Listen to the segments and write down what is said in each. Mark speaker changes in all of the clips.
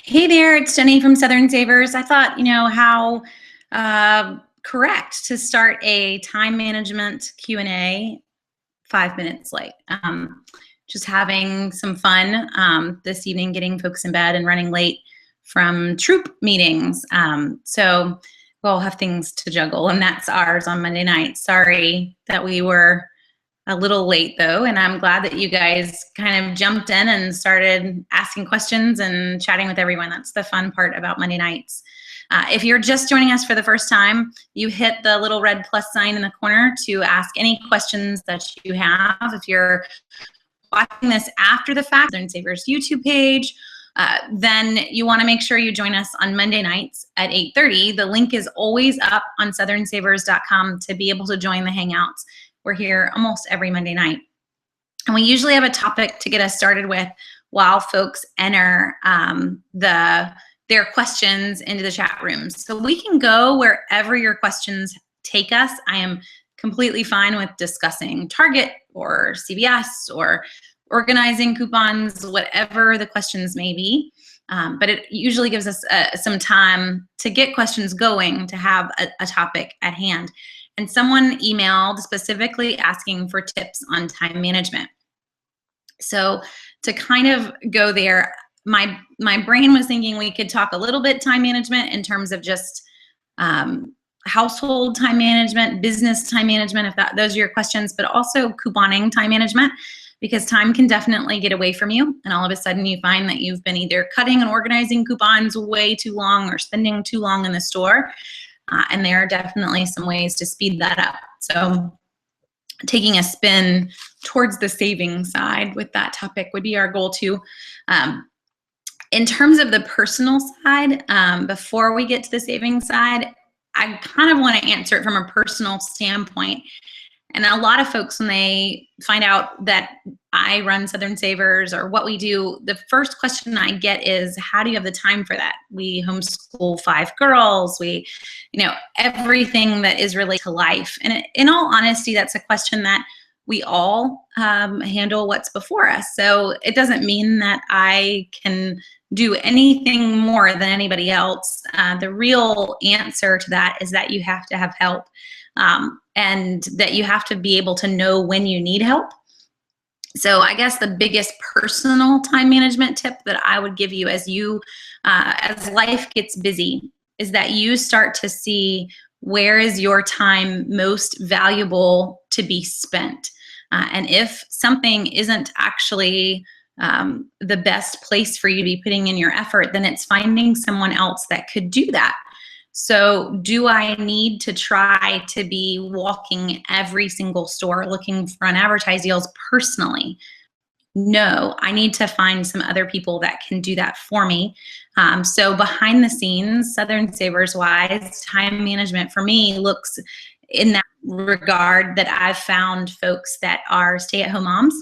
Speaker 1: Hey there, it's Jenny from Southern Savers. I thought, how correct to start a time management Q&A 5 minutes late. Just having some fun this evening, getting folks in bed and running late from troop meetings. So we'll have things to juggle, and that's ours on Monday night. Sorry that we were a little late though, and I'm glad that you guys kind of jumped in and started asking questions and chatting with everyone. That's the fun part about Monday nights. If you're just joining us for the first time, you hit the little red plus sign in the corner to ask any questions that you have. If you're watching this after the fact, Southern Savers YouTube page, then you want to make sure you join us on Monday nights at 8:30. The link is always up on southernsavers.com to be able to join the Hangouts. We're here almost every Monday night. And we usually have a topic to get us started with while folks enter their questions into the chat rooms. So we can go wherever your questions take us. I am completely fine with discussing Target or CVS or organizing coupons, whatever the questions may be. But it usually gives us some time to get questions going, to have a topic at hand. And someone emailed specifically asking for tips on time management. So to kind of go there, my brain was thinking we could talk a little bit time management in terms of just household time management, business time management, if those are your questions, but also couponing time management, because time can definitely get away from you. And all of a sudden you find that you've been either cutting and organizing coupons way too long or spending too long in the store. And there are definitely some ways to speed that up. So taking a spin towards the saving side with that topic would be our goal too. In terms of the personal side, before we get to the saving side, I kind of want to answer it from a personal standpoint. And a lot of folks, when they find out that I run Southern Savers or what we do, the first question I get is, how do you have the time for that? We homeschool 5 girls. We, everything that is related to life. And in all honesty, that's a question that we all handle what's before us. So it doesn't mean that I can do anything more than anybody else. The real answer to that is that you have to have help. And that you have to be able to know when you need help. So I guess the biggest personal time management tip that I would give you as life gets busy is that you start to see where is your time most valuable to be spent. And if something isn't actually the best place for you to be putting in your effort, then it's finding someone else that could do that. So do I need to try to be walking every single store looking for unadvertised deals personally? No, I need to find some other people that can do that for me. So behind the scenes, Southern Savers wise, time management for me looks in that regard that I've found folks that are stay-at-home moms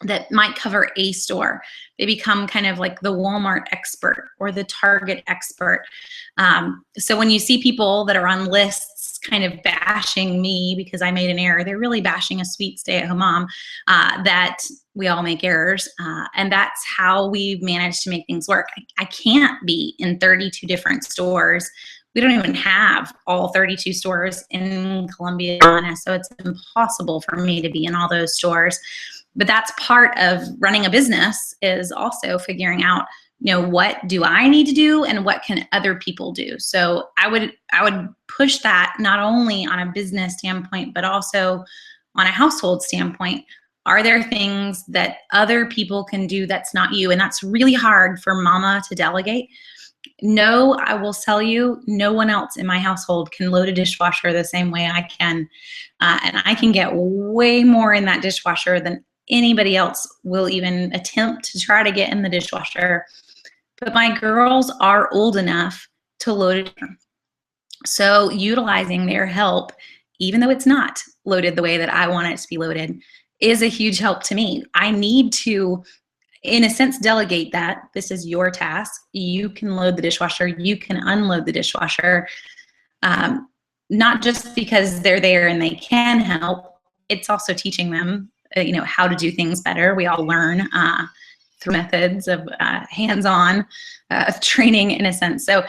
Speaker 1: that might cover a store. They become kind of like the Walmart expert or the Target expert. So when you see people that are on lists kind of bashing me because I made an error, they're really bashing a sweet stay-at-home mom, that we all make errors. And that's how we manage to make things work. I can't be in 32 different stores. We don't even have all 32 stores in Columbia, so it's impossible for me to be in all those stores. But that's part of running a business, is also figuring out, what do I need to do and what can other people do? So I would push that not only on a business standpoint, but also on a household standpoint. Are there things that other people can do that's not you? And that's really hard for mama to delegate. No, I will tell you, no one else in my household can load a dishwasher the same way I can. And I can get way more in that dishwasher than anybody else will even attempt to try to get in the dishwasher. But my girls are old enough to load it. So utilizing their help, even though it's not loaded the way that I want it to be loaded, is a huge help to me. I need to, in a sense, delegate that. This is your task. You can load the dishwasher. You can unload the dishwasher. Not just because they're there and they can help. It's also teaching them how to do things better. We all learn through methods of hands-on training in a sense. So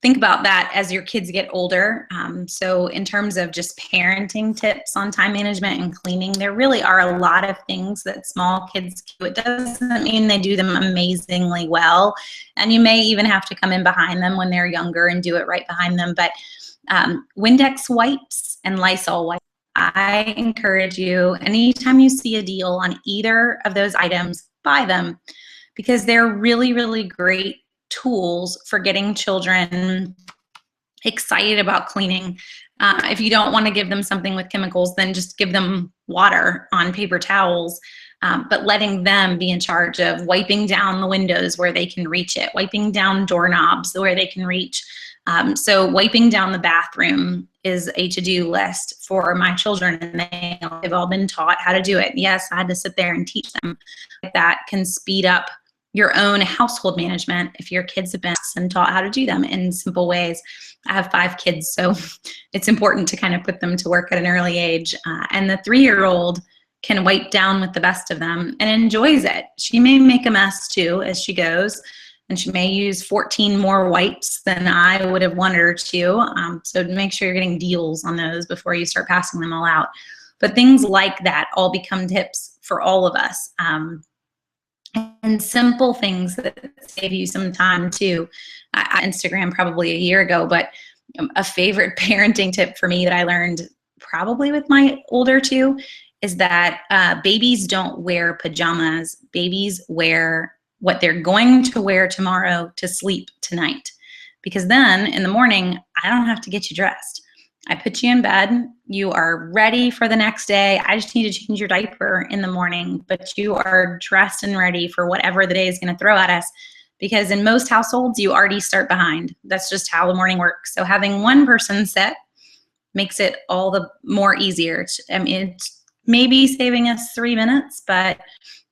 Speaker 1: think about that as your kids get older. So in terms of just parenting tips on time management and cleaning, there really are a lot of things that small kids do. It doesn't mean they do them amazingly well. And you may even have to come in behind them when they're younger and do it right behind them. But Windex wipes and Lysol wipes, I encourage you, anytime you see a deal on either of those items, buy them, because they're really, really great tools for getting children excited about cleaning. If you don't want to give them something with chemicals, then just give them water on paper towels, but letting them be in charge of wiping down the windows where they can reach it, wiping down doorknobs where they can reach. So wiping down the bathroom is a to-do list for my children, and they've all been taught how to do it. Yes, I had to sit there and teach them. That can speed up your own household management if your kids have been and taught how to do them in simple ways. I have 5 kids, so it's important to kind of put them to work at an early age. And the 3-year-old can wipe down with the best of them and enjoys it. She may make a mess too as she goes, and she may use 14 more wipes than I would have wanted her to. So make sure you're getting deals on those before you start passing them all out. But things like that all become tips for all of us. And simple things that save you some time too. Instagram probably a year ago, but a favorite parenting tip for me that I learned probably with my older 2 is that babies don't wear pajamas. Babies wear what they're going to wear tomorrow to sleep tonight. Because then in the morning, I don't have to get you dressed. I put you in bed, you are ready for the next day. I just need to change your diaper in the morning, but you are dressed and ready for whatever the day is gonna throw at us. Because in most households, you already start behind. That's just how the morning works. So having one person sit makes it all the more easier. I mean, it's maybe saving us 3 minutes, but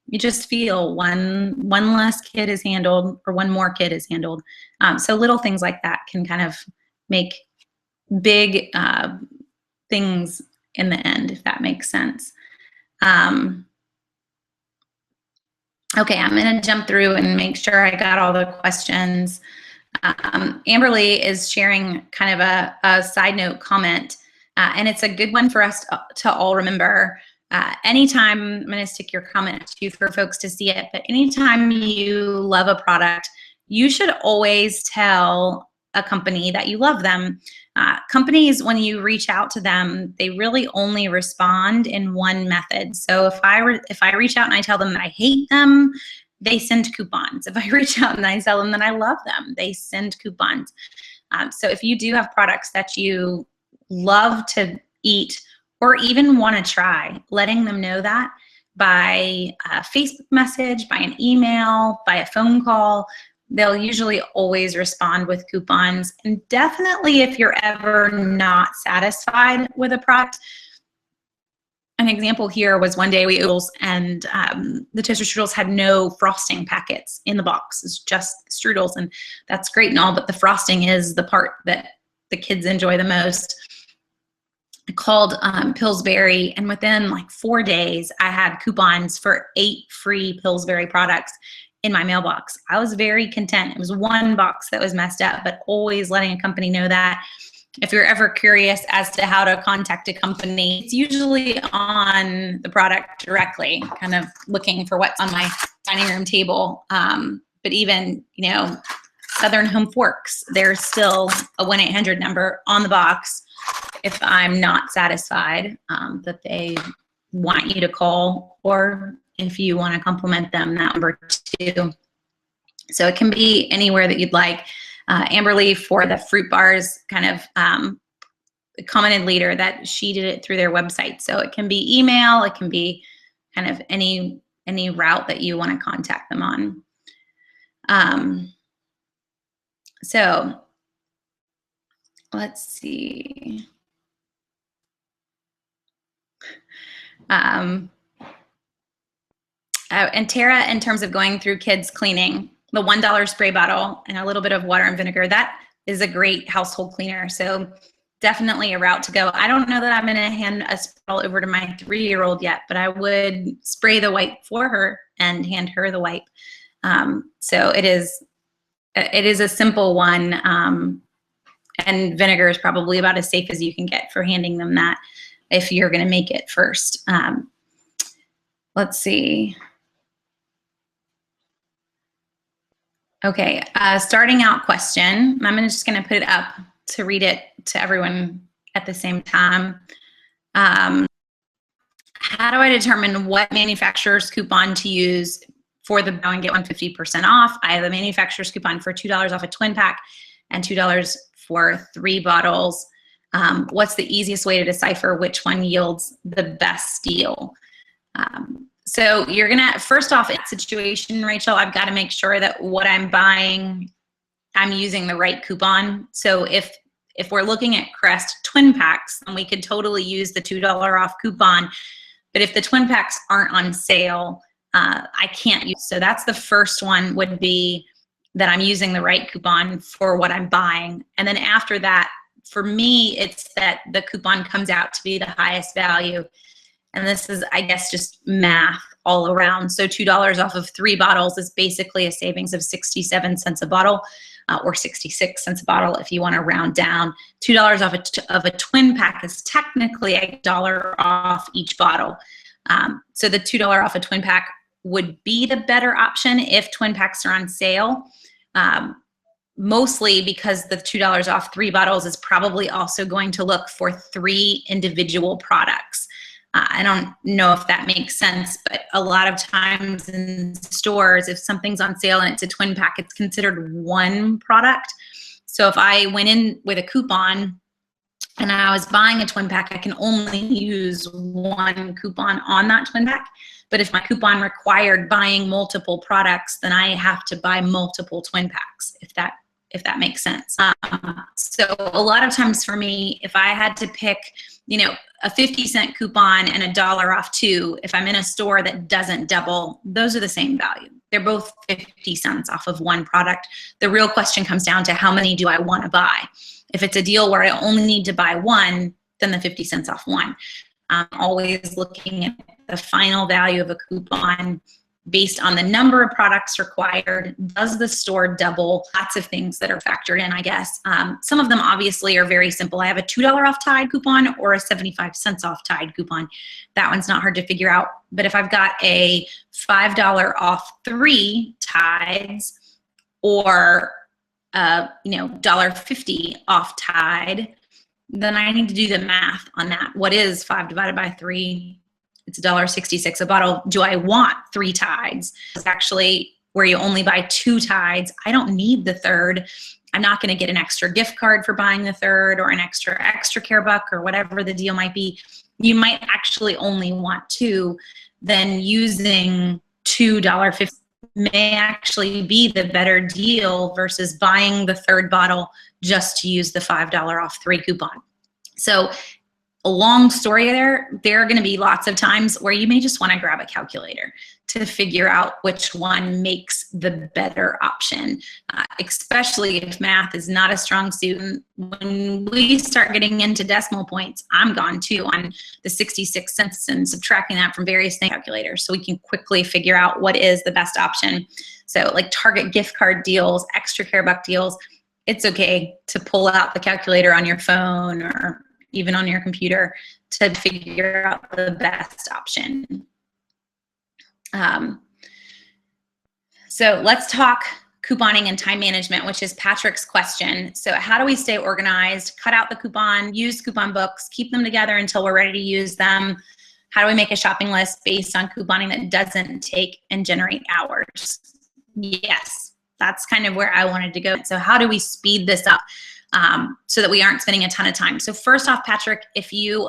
Speaker 1: you just feel one less kid is handled, or one more kid is handled. So little things like that can kind of make big things in the end, if that makes sense. Okay, I'm gonna jump through and make sure I got all the questions. Amberly is sharing kind of a side note comment, and it's a good one for us to all remember. Anytime, I'm gonna stick your comment to you for folks to see it, but anytime you love a product, you should always tell a company that you love them. Companies, when you reach out to them, they really only respond in one method. So if I reach out and I tell them that I hate them, they send coupons. If I reach out and I tell them that I love them, they send coupons. So if you do have products that you love to eat or even want to try, letting them know that by a Facebook message, by an email, by a phone call, they'll usually always respond with coupons. And definitely if you're ever not satisfied with a product, an example here was one day we ate strudels, and the toaster strudels had no frosting packets in the box. It's just strudels, and that's great and all, but the frosting is the part that the kids enjoy the most. I called Pillsbury, and within like 4 days, I had coupons for 8 free Pillsbury products in my mailbox. I was very content. It was one box that was messed up, but always letting a company know that. If you're ever curious as to how to contact a company, it's usually on the product directly, kind of looking for what's on my dining room table. But even, Southern Home Forks, there's still a 1-800 number on the box if I'm not satisfied, that they want you to call, or if you want to compliment them, that number too. So it can be anywhere that you'd like. Amberly, for the fruit bars, kind of commented later that she did it through their website. So it can be email, it can be kind of any route that you want to contact them on. So let's see. And Tara, in terms of going through kids cleaning, the $1 spray bottle and a little bit of water and vinegar, that is a great household cleaner. So definitely a route to go. I don't know that I'm going to hand a spray over to my 3-year-old yet, but I would spray the wipe for her and hand her the wipe. So it is a simple one. And vinegar is probably about as safe as you can get for handing them that if you're going to make it first. Let's see. Okay, starting out question. I'm just going to put it up to read it to everyone at the same time. How do I determine what manufacturer's coupon to use for the buy and get one 50% off? I have a manufacturer's coupon for $2 off a twin pack and $2 for 3 bottles. What's the easiest way to decipher which one yields the best deal? So you're gonna, first off, in that situation, Rachel, I've got to make sure that what I'm buying, I'm using the right coupon. So if we're looking at Crest twin packs, then we could totally use the $2 off coupon. But if the twin packs aren't on sale, I can't use. So that's the first one, would be that I'm using the right coupon for what I'm buying. And then after that, for me, it's that the coupon comes out to be the highest value. And this is, I guess, just math all around. So $2 off of 3 bottles is basically a savings of 67 cents a bottle, or 66 cents a bottle if you want to round down. $2 off of a twin pack is technically $1 off each bottle. So the $2 off a twin pack would be the better option if twin packs are on sale. Mostly because the $2 off 3 bottles is probably also going to look for 3 individual products. I don't know if that makes sense, but a lot of times in stores, if something's on sale and it's a twin pack, it's considered one product. So if I went in with a coupon and I was buying a twin pack, I can only use one coupon on that twin pack. But if my coupon required buying multiple products, then I have to buy multiple twin packs, if that makes sense. So a lot of times for me, if I had to pick, a 50-cent coupon and $1 off 2, if I'm in a store that doesn't double, those are the same value. They're both 50 cents off of one product. The real question comes down to how many do I want to buy? If it's a deal where I only need to buy one, then the 50 cents off one. I'm always looking at the final value of a coupon based on the number of products required. Does the store double? Lots of things that are factored in, I guess. Some of them obviously are very simple. I have a $2 off Tide coupon or a 75 cents off Tide coupon. That one's not hard to figure out. But if I've got a $5 off 3 Tides or $1.50 off Tide, then I need to do the math on that. What is 5 divided by 3? It's $1.66 a bottle. Do I want 3 Tides? It's actually where you only buy 2 Tides. I don't need the third. I'm not going to get an extra gift card for buying the third or an extra care buck or whatever the deal might be. You might actually only want 2. Then using $2.50 may actually be the better deal versus buying the third bottle just to use the $5 off 3 coupon. So a long story there are going to be lots of times where you may just want to grab a calculator to figure out which one makes the better option, especially if math is not a strong suit. When we start getting into decimal points, I'm gone too on the 66 cents and subtracting that from various calculators so we can quickly figure out what is the best option. So like Target gift card deals, extra care buck deals, it's okay to pull out the calculator on your phone or even on your computer to figure out the best option. So let's talk couponing and time management, which is Patrick's question. So how do we stay organized, cut out the coupon, use coupon books, keep them together until we're ready to use them? How do we make a shopping list based on couponing that doesn't take and generate hours? Yes, that's kind of where I wanted to go. So how do we speed this up? So that we aren't spending a ton of time. So first off, Patrick, if you've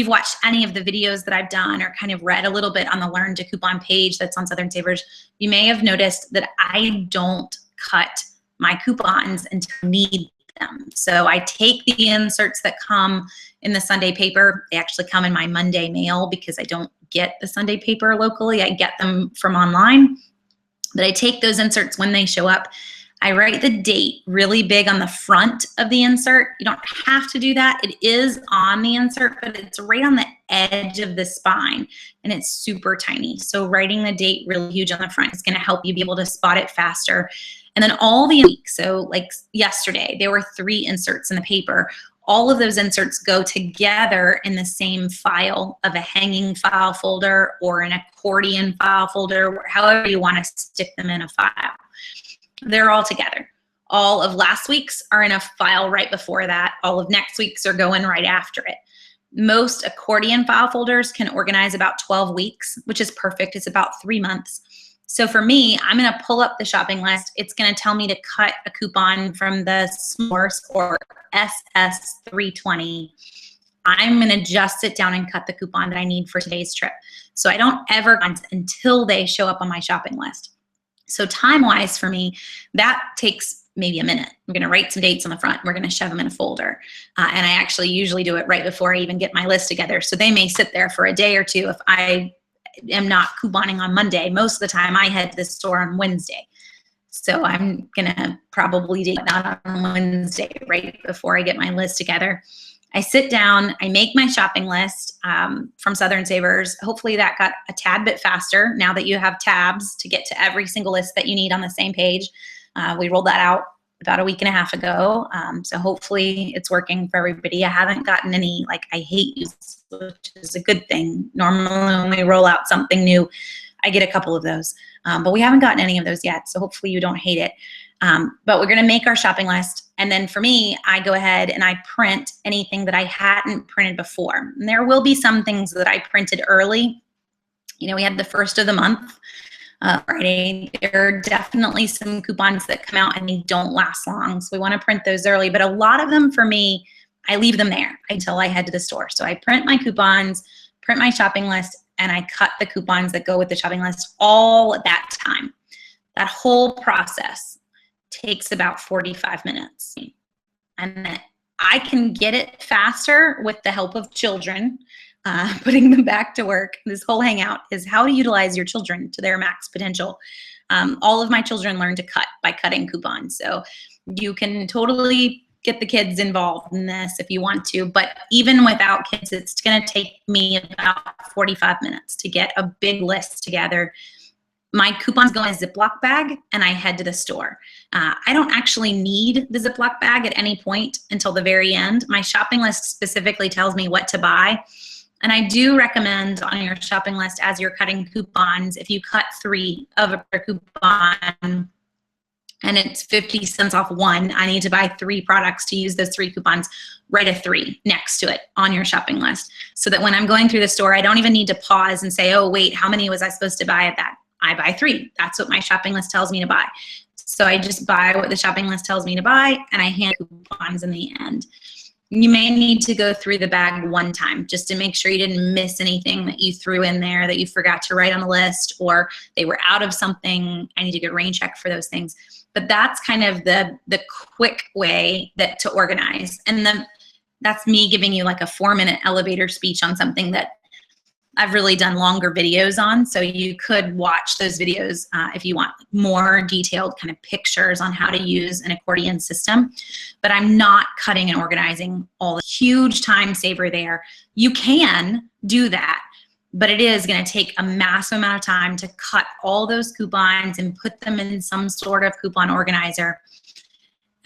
Speaker 1: watched any of the videos that I've done or kind of read a little bit on the Learn to Coupon page that's on Southern Savers, you may have noticed that I don't cut my coupons until I need them. So I take the inserts that come in the Sunday paper. They actually come in my Monday mail because I don't get the Sunday paper locally. I get them from online. But I take those inserts when they show up. I write the date really big on the front of the insert. You don't have to do that. It is on the insert, but it's right on the edge of the spine, and it's super tiny. So writing the date really huge on the front is going to help you be able to spot it faster. And then all the weeks, so like yesterday, there were 3 inserts in the paper. All of those inserts go together in the same file of a hanging file folder or an accordion file folder, however you want to stick them in a file. They're all together. All of last week's are in a file right before that. All of next week's are going right after it. Most accordion file folders can organize about 12 weeks, which is perfect. It's about 3 months. So for me, I'm going to pull up the shopping list. It's going to tell me to cut a coupon from the S'mores or SS320. I'm going to just sit down and cut the coupon that I need for today's trip. So I don't ever until they show up on my shopping list. So time-wise for me, that takes maybe a minute. I'm going to write some dates on the front. We're going to shove them in a folder. And I actually usually do it right before I even get my list together. So they may sit there for a day or two if I am not couponing on Monday. Most of the time I head to the store on Wednesday. So I'm going to probably do that on Wednesday right before I get my list together. I sit down, I make my shopping list from Southern Savers. Hopefully that got a tad bit faster now that you have tabs to get to every single list that you need on the same page. We rolled that out about a week and a half ago. So hopefully it's working for everybody. I haven't gotten any I hate yous, which is a good thing. Normally when we roll out something new, I get a couple of those, but we haven't gotten any of those yet. So hopefully you don't hate it. But we're going to make our shopping list. And then for me, I go ahead and I print anything that I hadn't printed before. And there will be some things that I printed early. You know, we had the first of the month, Friday. There are definitely some coupons that come out and they don't last long. So we want to print those early. But a lot of them for me, I leave them there until I head to the store. So I print my coupons, print my shopping list, and I cut the coupons that go with the shopping list all at that time. That whole process takes about 45 minutes. And I can get it faster with the help of children, putting them back to work. This whole hangout is how to utilize your children to their max potential. All of my children learn to cut by cutting coupons. So you can totally get the kids involved in this if you want to, but even without kids, it's gonna take me about 45 minutes to get a big list together. My coupons go in a Ziploc bag and I head to the store. I don't actually need the Ziploc bag at any point until the very end. My shopping list specifically tells me what to buy. And I do recommend on your shopping list as you're cutting coupons, if you cut 3 of a coupon and it's 50 cents off one, I need to buy 3 products to use those 3 coupons. Write a 3 next to it on your shopping list so that when I'm going through the store, I don't even need to pause and say, oh, wait, how many was I supposed to buy at that? I buy 3. That's what my shopping list tells me to buy. So I just buy what the shopping list tells me to buy, and I hand coupons in the end. You may need to go through the bag one time just to make sure you didn't miss anything that you threw in there that you forgot to write on the list, or they were out of something. I need to get rain check for those things. But that's kind of the quick way to organize. And that's me giving you like a 4-minute elevator speech on something that I've really done longer videos on, so you could watch those videos if you want more detailed kind of pictures on how to use an accordion system. But I'm not cutting and organizing all the huge time saver there. You can do that, but it is going to take a massive amount of time to cut all those coupons and put them in some sort of coupon organizer.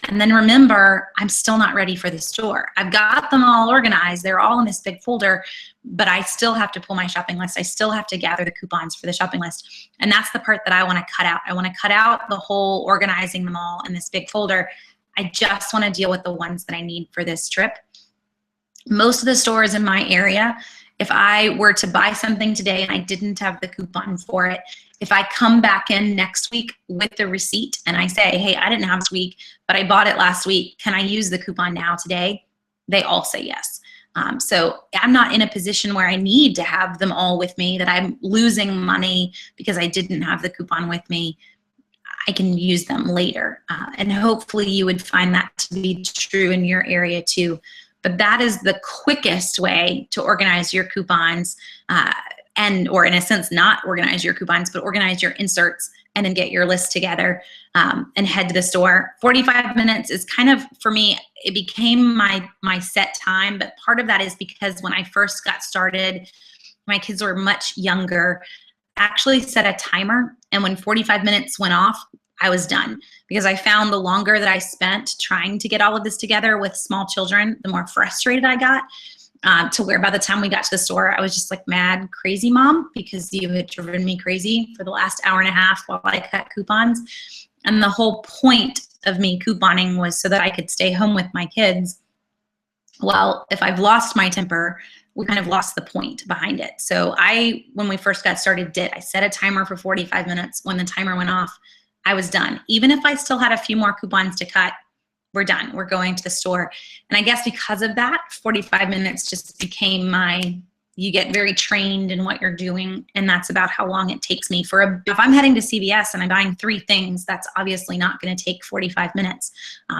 Speaker 1: And then remember, I'm still not ready for the store. I've got them all organized. They're all in this big folder, but I still have to pull my shopping list. I still have to gather the coupons for the shopping list. And that's the part that I want to cut out. I want to cut out the whole organizing them all in this big folder. I just want to deal with the ones that I need for this trip. Most of the stores in my area, if I were to buy something today and I didn't have the coupon for it, if I come back in next week with the receipt and I say, hey, I didn't have this week, but I bought it last week, can I use the coupon now today? They all say yes. So I'm not in a position where I need to have them all with me, that I'm losing money because I didn't have the coupon with me. I can use them later. And hopefully you would find that to be true in your area too. But that is the quickest way to organize your coupons or in a sense, not organize your coupons, but organize your inserts and then get your list together and head to the store. 45 minutes is kind of, for me, it became my set time, but part of that is because when I first got started, my kids were much younger. I actually set a timer, and when 45 minutes went off, I was done, because I found the longer that I spent trying to get all of this together with small children, the more frustrated I got, to where by the time we got to the store, I was just like, mad, crazy mom, because you had driven me crazy for the last hour and a half while I cut coupons. And the whole point of me couponing was so that I could stay home with my kids. Well, if I've lost my temper, we kind of lost the point behind it. So when we first got started, I set a timer for 45 minutes. When the timer went off, I was done. Even if I still had a few more coupons to cut, we're done. We're going to the store. And I guess because of that, 45 minutes just became you get very trained in what you're doing. And that's about how long it takes me if I'm heading to CVS and I'm buying 3 things, that's obviously not going to take 45 minutes.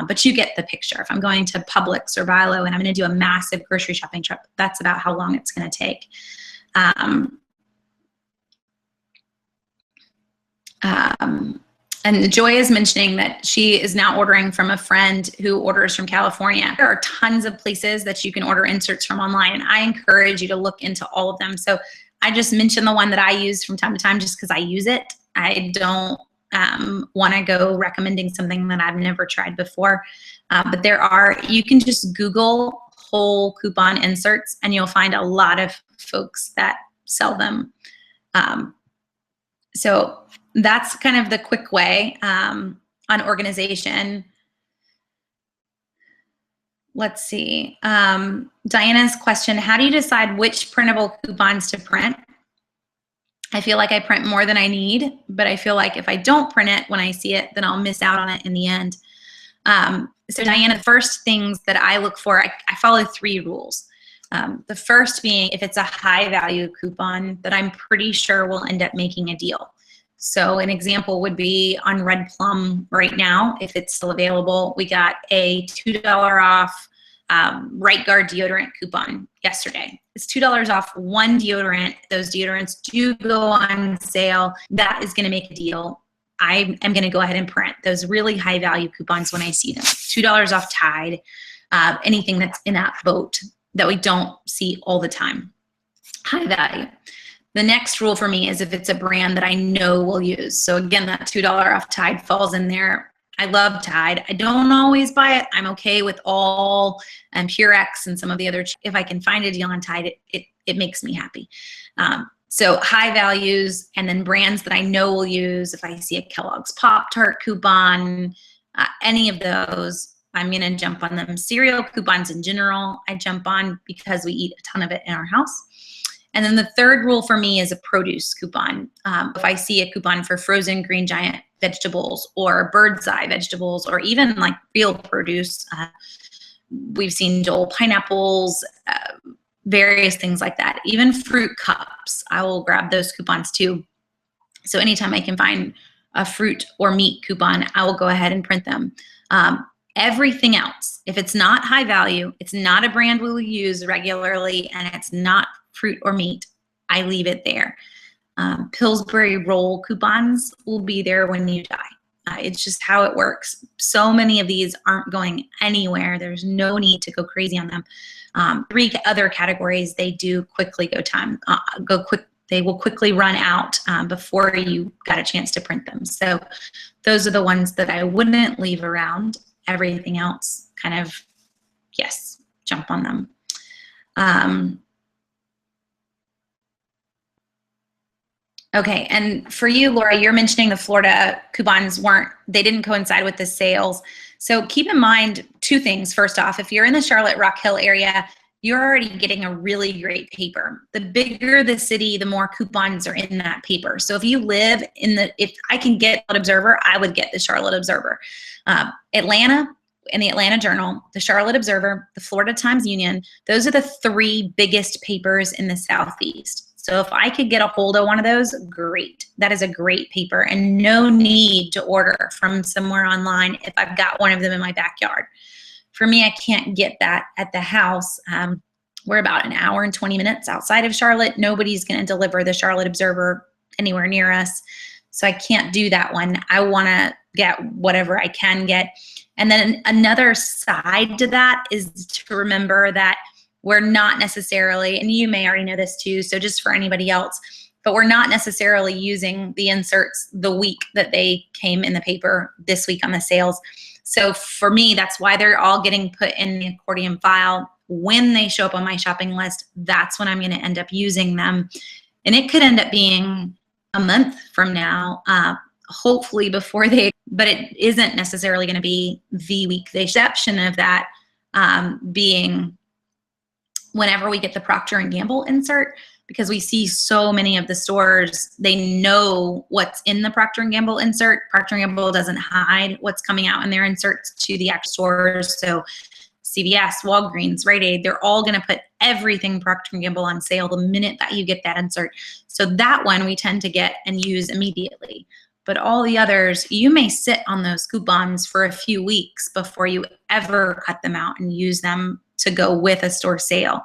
Speaker 1: But you get the picture. If I'm going to Publix or Bilo and I'm going to do a massive grocery shopping trip, that's about how long it's going to take. And Joy is mentioning that she is now ordering from a friend who orders from California. There are tons of places that you can order inserts from online, and I encourage you to look into all of them. So I just mentioned the one that I use from time to time just because I use it. I don't want to go recommending something that I've never tried before. But you can just Google whole coupon inserts, and you'll find a lot of folks that sell them. So that's kind of the quick way on organization. Let's see. Diana's question, how do you decide which printable coupons to print? I feel like I print more than I need, but I feel like if I don't print it when I see it, then I'll miss out on it in the end. So Diana, the first things that I look for, I follow 3 rules. The first being, if it's a high value coupon that I'm pretty sure will end up making a deal. So an example would be on Red Plum right now, if it's still available. We got a $2 off Right Guard deodorant coupon yesterday. It's $2 off 1 deodorant. Those deodorants do go on sale. That is going to make a deal. I am going to go ahead and print those really high value coupons when I see them. $2 off Tide, anything that's in that boat that we don't see all the time. High value. The next rule for me is if it's a brand that I know will use. So again, that $2 off Tide falls in there. I love Tide. I don't always buy it. I'm okay with all Purex and some of the other. If I can find a deal on Tide, it makes me happy. So high values, and then brands that I know will use. If I see a Kellogg's Pop-Tart coupon, any of those, I'm going to jump on them. Cereal coupons in general, I jump on because we eat a ton of it in our house. And then the third rule for me is a produce coupon. If I see a coupon for frozen Green Giant vegetables or Bird's Eye vegetables, or even like real produce, we've seen Dole pineapples, various things like that. Even fruit cups, I will grab those coupons too. So anytime I can find a fruit or meat coupon, I will go ahead and print them. Everything else, if it's not high value, it's not a brand we'll use regularly, and it's not fruit or meat, I leave it there. Pillsbury roll coupons will be there when you die. It's just how it works. So many of these aren't going anywhere. There's no need to go crazy on them. 3 other categories, they do quickly they will quickly run out before you got a chance to print them. So those are the ones that I wouldn't leave around. Everything else, kind of, yes, jump on them. Okay, and for you, Laura, you're mentioning the Florida coupons they didn't coincide with the sales. So keep in mind 2 things. First off, if you're in the Charlotte Rock Hill area, you're already getting a really great paper. The bigger the city, the more coupons are in that paper. So if you live if I can get Charlotte Observer, I would get the Charlotte Observer. Atlanta, in the Atlanta Journal, the Charlotte Observer, the Florida Times-Union, those are the 3 biggest papers in the Southeast. So if I could get a hold of one of those, great. That is a great paper, and no need to order from somewhere online if I've got one of them in my backyard. For me, I can't get that at the house. We're about an hour and 20 minutes outside of Charlotte. Nobody's going to deliver the Charlotte Observer anywhere near us. So I can't do that one. I want to get whatever I can get. And then another side to that is to remember that we're not necessarily, and you may already know this too, so just for anybody else, but we're not necessarily using the inserts the week that they came in the paper this week on the sales. So for me, that's why they're all getting put in the accordion file. When they show up on my shopping list, that's when I'm going to end up using them. And it could end up being a month from now, hopefully before but it isn't necessarily going to be the week. The exception of that being whenever we get the Procter & Gamble insert, because we see so many of the stores, they know what's in the Procter & Gamble insert. Procter & Gamble doesn't hide what's coming out in their inserts to the actual stores. So CVS, Walgreens, Rite Aid, they're all going to put everything Procter & Gamble on sale the minute that you get that insert. So that one we tend to get and use immediately. But all the others, you may sit on those coupons for a few weeks before you ever cut them out and use them to go with a store sale.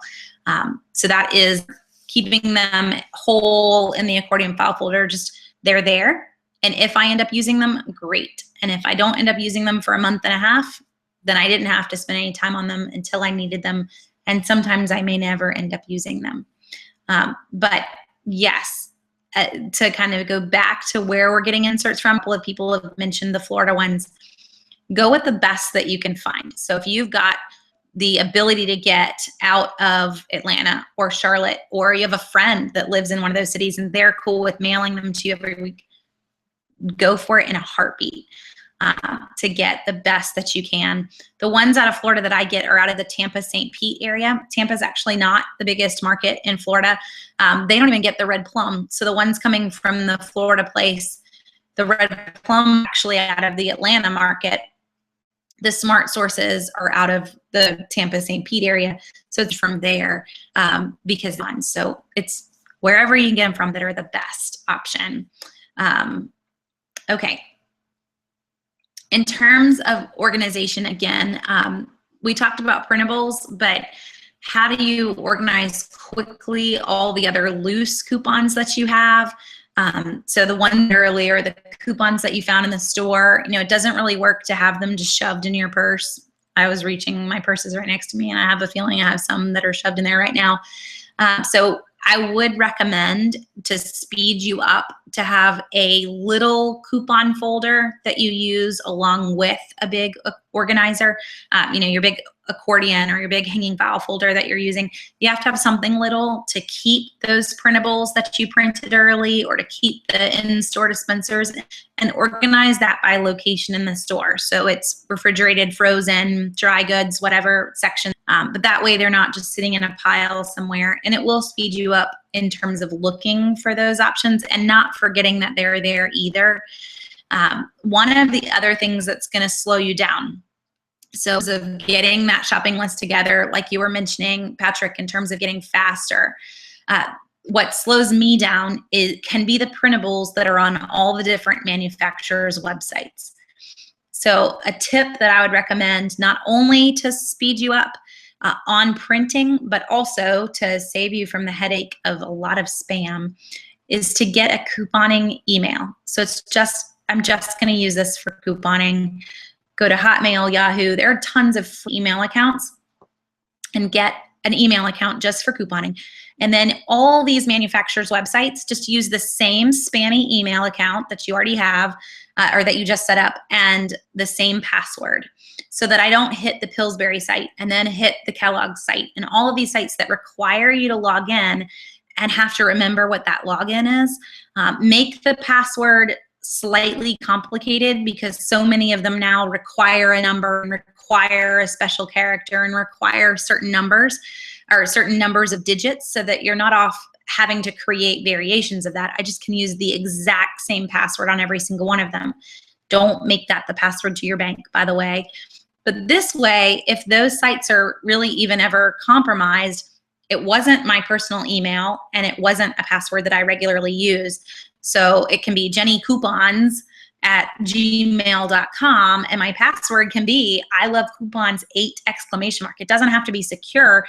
Speaker 1: So that is keeping them whole in the accordion file folder. Just they're there. And if I end up using them, great. And if I don't end up using them for a month and a half, then I didn't have to spend any time on them until I needed them. And sometimes I may never end up using them. But yes, to kind of go back to where we're getting inserts from, a couple of people have mentioned the Florida ones. Go with the best that you can find. So if you've got the ability to get out of Atlanta or Charlotte, or you have a friend that lives in one of those cities and they're cool with mailing them to you every week, go for it in a heartbeat to get the best that you can. The ones out of Florida that I get are out of the Tampa, St. Pete area. Tampa's actually not the biggest market in Florida. They don't even get the red plum. So the ones coming from the Florida place, the red plum actually out of the Atlanta market. The smart sources are out of the Tampa, St. Pete area. So it's from there because so it's wherever you can get them from that are the best option. Okay. In terms of organization, again, we talked about printables, but how do you organize quickly all the other loose coupons that you have? So the one earlier, the coupons that you found in the store, it doesn't really work to have them just shoved in your purse. I was reaching, my purse is right next to me, and I have a feeling I have some that are shoved in there right now. So I would recommend to speed you up to have a little coupon folder that you use along with a big organizer, your big accordion or your big hanging file folder that you're using. You have to have something little to keep those printables that you printed early or to keep the in-store dispensers, and organize that by location in the store. So it's refrigerated, frozen, dry goods, whatever section. But that way they're not just sitting in a pile somewhere, and it will speed you up in terms of looking for those options and not forgetting that they're there either. One of the other things that's going to slow you down, so of getting that shopping list together, like you were mentioning, Patrick, in terms of getting faster, what slows me down can be the printables that are on all the different manufacturers' websites. So a tip that I would recommend, not only to speed you up on printing, but also to save you from the headache of a lot of spam, is to get a couponing email. So I'm just going to use this for couponing. Go to Hotmail, Yahoo. There are tons of email accounts, and get an email account just for couponing. And then all these manufacturers' websites, just use the same spammy email account that you already have or that you just set up, and the same password, so that I don't hit the Pillsbury site and then hit the Kellogg site and all of these sites that require you to log in and have to remember what that login is. Make the password slightly complicated, because so many of them now require a number and require a special character and require certain numbers or certain numbers of digits, so that you're not off having to create variations of that. I just can use the exact same password on every single one of them. Don't make that the password to your bank, by the way. But this way, if those sites are really even ever compromised, it wasn't my personal email and it wasn't a password that I regularly use. So it can be jennycoupons@gmail.com, and my password can be I love coupons 8! It doesn't have to be secure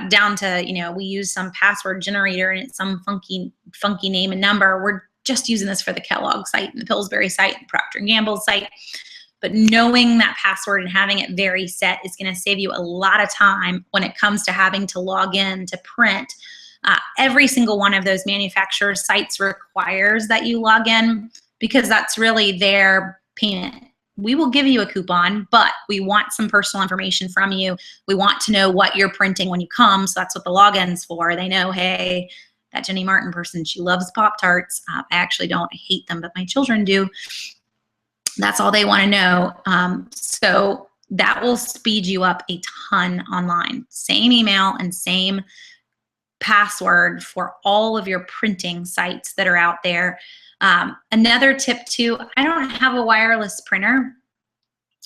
Speaker 1: down to, we use some password generator and it's some funky name and number. We're just using this for the Kellogg site and the Pillsbury site and Procter & Gamble site. But knowing that password and having it very set is going to save you a lot of time when it comes to having to log in to print. Every single one of those manufacturer sites requires that you log in, because that's really their payment. We will give you a coupon, but we want some personal information from you. We want to know what you're printing when you come, so that's what the login's for. They know, hey, that Jenny Martin person, she loves Pop-Tarts. I actually don't hate them, but my children do. That's all they want to know. So that will speed you up a ton online. Same email and same password for all of your printing sites that are out there. Another tip too, I don't have a wireless printer,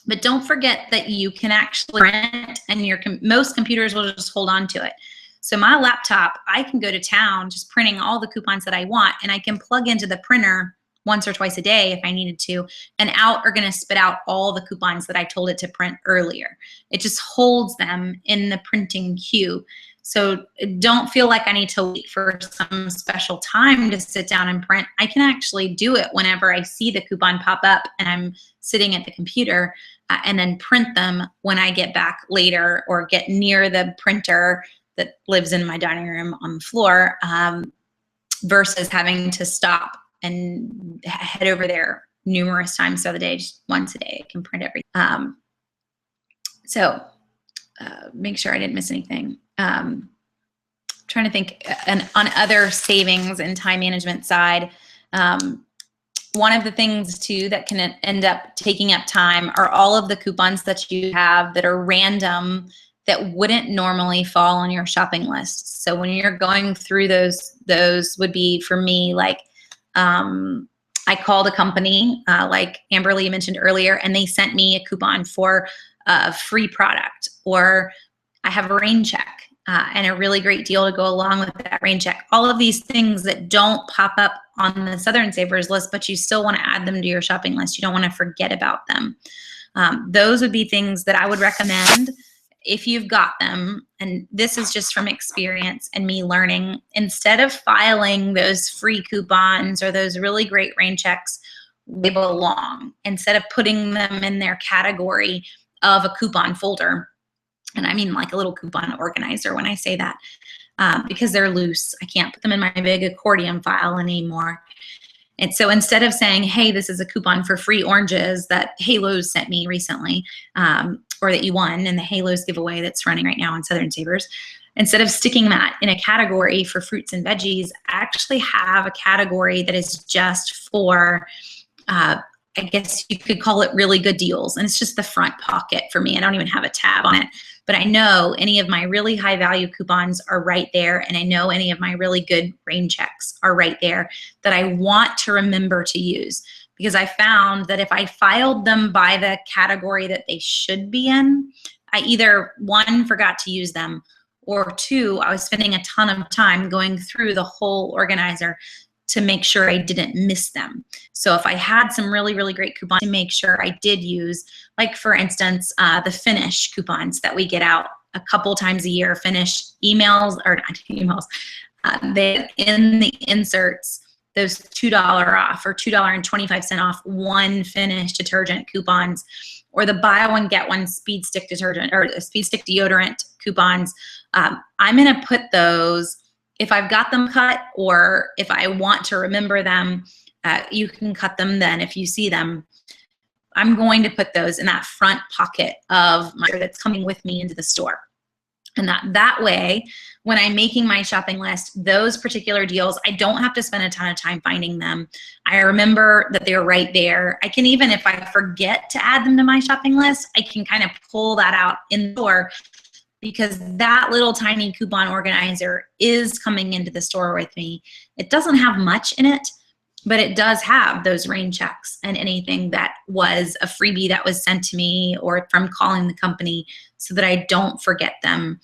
Speaker 1: but don't forget that you can actually print, and most computers will just hold on to it. So my laptop, I can go to town just printing all the coupons that I want, and I can plug into the printer once or twice a day if I needed to, and out are going to spit out all the coupons that I told it to print earlier. It just holds them in the printing queue. So don't feel like I need to wait for some special time to sit down and print. I can actually do it whenever I see the coupon pop up and I'm sitting at the computer, and then print them when I get back later or get near the printer that lives in my dining room on the floor, versus having to stop and head over there numerous times throughout the day. Just once a day, I can print everything. So make sure I didn't miss anything. Trying to think, and on other savings and time management side, one of the things too that can end up taking up time are all of the coupons that you have that are random, that wouldn't normally fall on your shopping list. So when you're going through those would be, for me, like, I called a company, like Amberly mentioned earlier, and they sent me a coupon for a free product, or I have a rain check and a really great deal to go along with that rain check. All of these things that don't pop up on the Southern Savers list, but you still want to add them to your shopping list. You don't want to forget about them. Those would be things that I would recommend if you've got them. And this is just from experience and me learning. Instead of filing those free coupons or those really great rain checks way belong, instead of putting them in their category of a coupon folder, and I mean like a little coupon organizer when I say that, because they're loose. I can't put them in my big accordion file anymore. And so instead of saying, hey, this is a coupon for free oranges that Halos sent me recently, or that you won in the Halos giveaway that's running right now on Southern Savers, instead of sticking that in a category for fruits and veggies, I actually have a category that is just for, I guess you could call it really good deals. And it's just the front pocket for me. I don't even have a tab on it. But I know any of my really high value coupons are right there. And I know any of my really good rain checks are right there that I want to remember to use. Because I found that if I filed them by the category that they should be in, I either, one, forgot to use them, or two, I was spending a ton of time going through the whole organizer to make sure I didn't miss them. So if I had some really, really great coupons to make sure I did use, like for instance, the Finish coupons that we get out a couple times a year, Finish emails, or not emails, they in the inserts, those $2 off or $2.25 off one Finish detergent coupons, or the buy one get one Speed Stick detergent or Speed Stick deodorant coupons. I'm gonna put those, if I've got them cut, or if I want to remember them, you can cut them then if you see them. I'm going to put those in that front pocket of my that's coming with me into the store. And that way, when I'm making my shopping list, those particular deals, I don't have to spend a ton of time finding them. I remember that they're right there. I can even, if I forget to add them to my shopping list, I can kind of pull that out in the store, because that little tiny coupon organizer is coming into the store with me. It doesn't have much in it, but it does have those rain checks and anything that was a freebie that was sent to me or from calling the company, so that I don't forget them.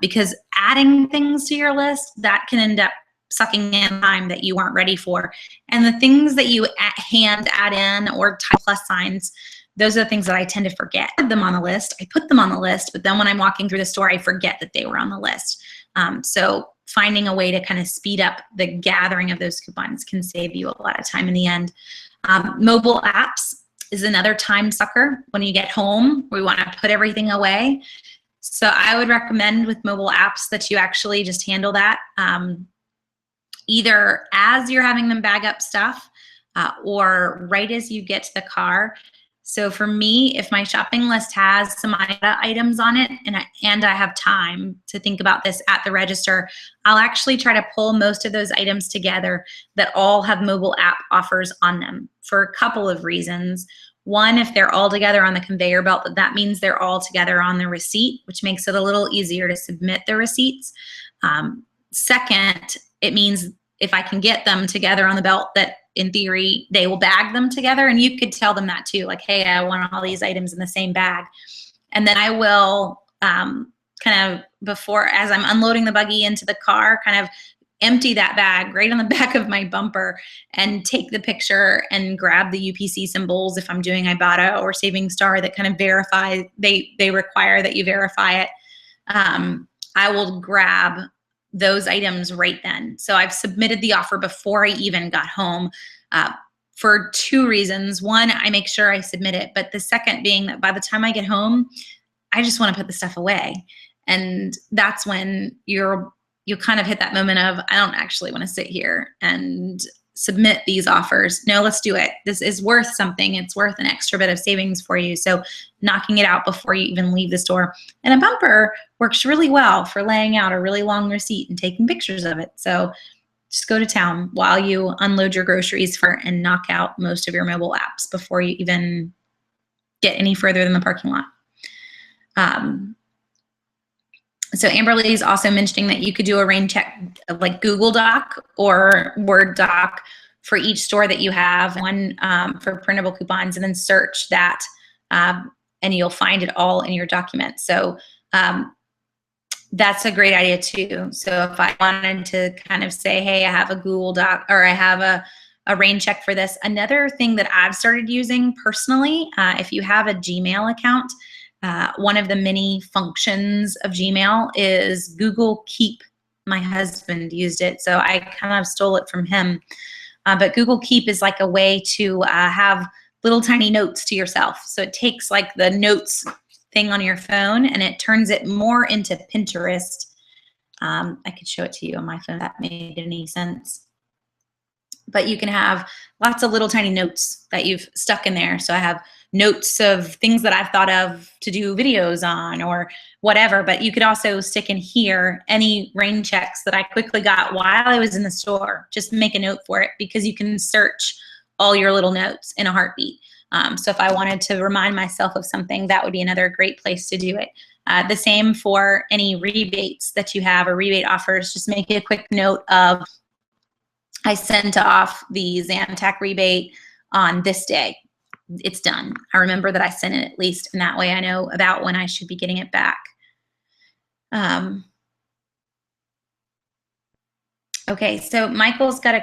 Speaker 1: Because adding things to your list, that can end up sucking in time that you aren't ready for. And the things that you hand add in or type plus signs, those are the things that I tend to forget. I put them on the list, but then when I'm walking through the store, I forget that they were on the list. So finding a way to kind of speed up the gathering of those coupons can save you a lot of time in the end. Mobile apps is another time sucker. When you get home, we want to put everything away. So I would recommend with mobile apps that you actually just handle that either as you're having them bag up stuff or right as you get to the car. So for me, if my shopping list has some items on it and I have time to think about this at the register, I'll actually try to pull most of those items together that all have mobile app offers on them for a couple of reasons. One, if they're all together on the conveyor belt, that means they're all together on the receipt, which makes it a little easier to submit the receipts. Second, it means if I can get them together on the belt, that in theory, they will bag them together. And you could tell them that too, like, hey, I want all these items in the same bag. And then I will kind of before, as I'm unloading the buggy into the car, kind of empty that bag right on the back of my bumper and take the picture and grab the UPC symbols if I'm doing Ibotta or Saving Star that kind of verify, they require that you verify it. I will grab those items right then. So I've submitted the offer before I even got home for two reasons. One, I make sure I submit it, but the second being that by the time I get home, I just want to put the stuff away. And that's when you kind of hit that moment of, I don't actually want to sit here and submit these offers. No, let's do it. This is worth something. It's worth an extra bit of savings for you. So knocking it out before you even leave the store. And a bumper works really well for laying out a really long receipt and taking pictures of it. So just go to town while you unload your groceries and knock out most of your mobile apps before you even get any further than the parking lot. So Amberly is also mentioning that you could do a rain check like Google Doc or Word Doc for each store that you have, one for printable coupons, and then search that and you'll find it all in your document. So that's a great idea too. So if I wanted to kind of say, hey, I have a Google Doc or I have a rain check for this. Another thing that I've started using personally, if you have a Gmail account, one of the many functions of Gmail is Google Keep. My husband used it, so I kind of stole it from him. But Google Keep is like a way to have little tiny notes to yourself. So it takes like the notes thing on your phone and it turns it more into Pinterest. I could show it to you on my phone if that made any sense. But you can have lots of little tiny notes that you've stuck in there. So I have notes of things that I've thought of to do videos on or whatever, but you could also stick in here any rain checks that I quickly got while I was in the store. Just make a note for it because you can search all your little notes in a heartbeat. So if I wanted to remind myself of something, that would be another great place to do it. The same for any rebates that you have or rebate offers. Just make a quick note of, I sent off the Zantac rebate on this day. It's done. I remember that I sent it at least, and that way I know about when I should be getting it back. Okay, so Michael's got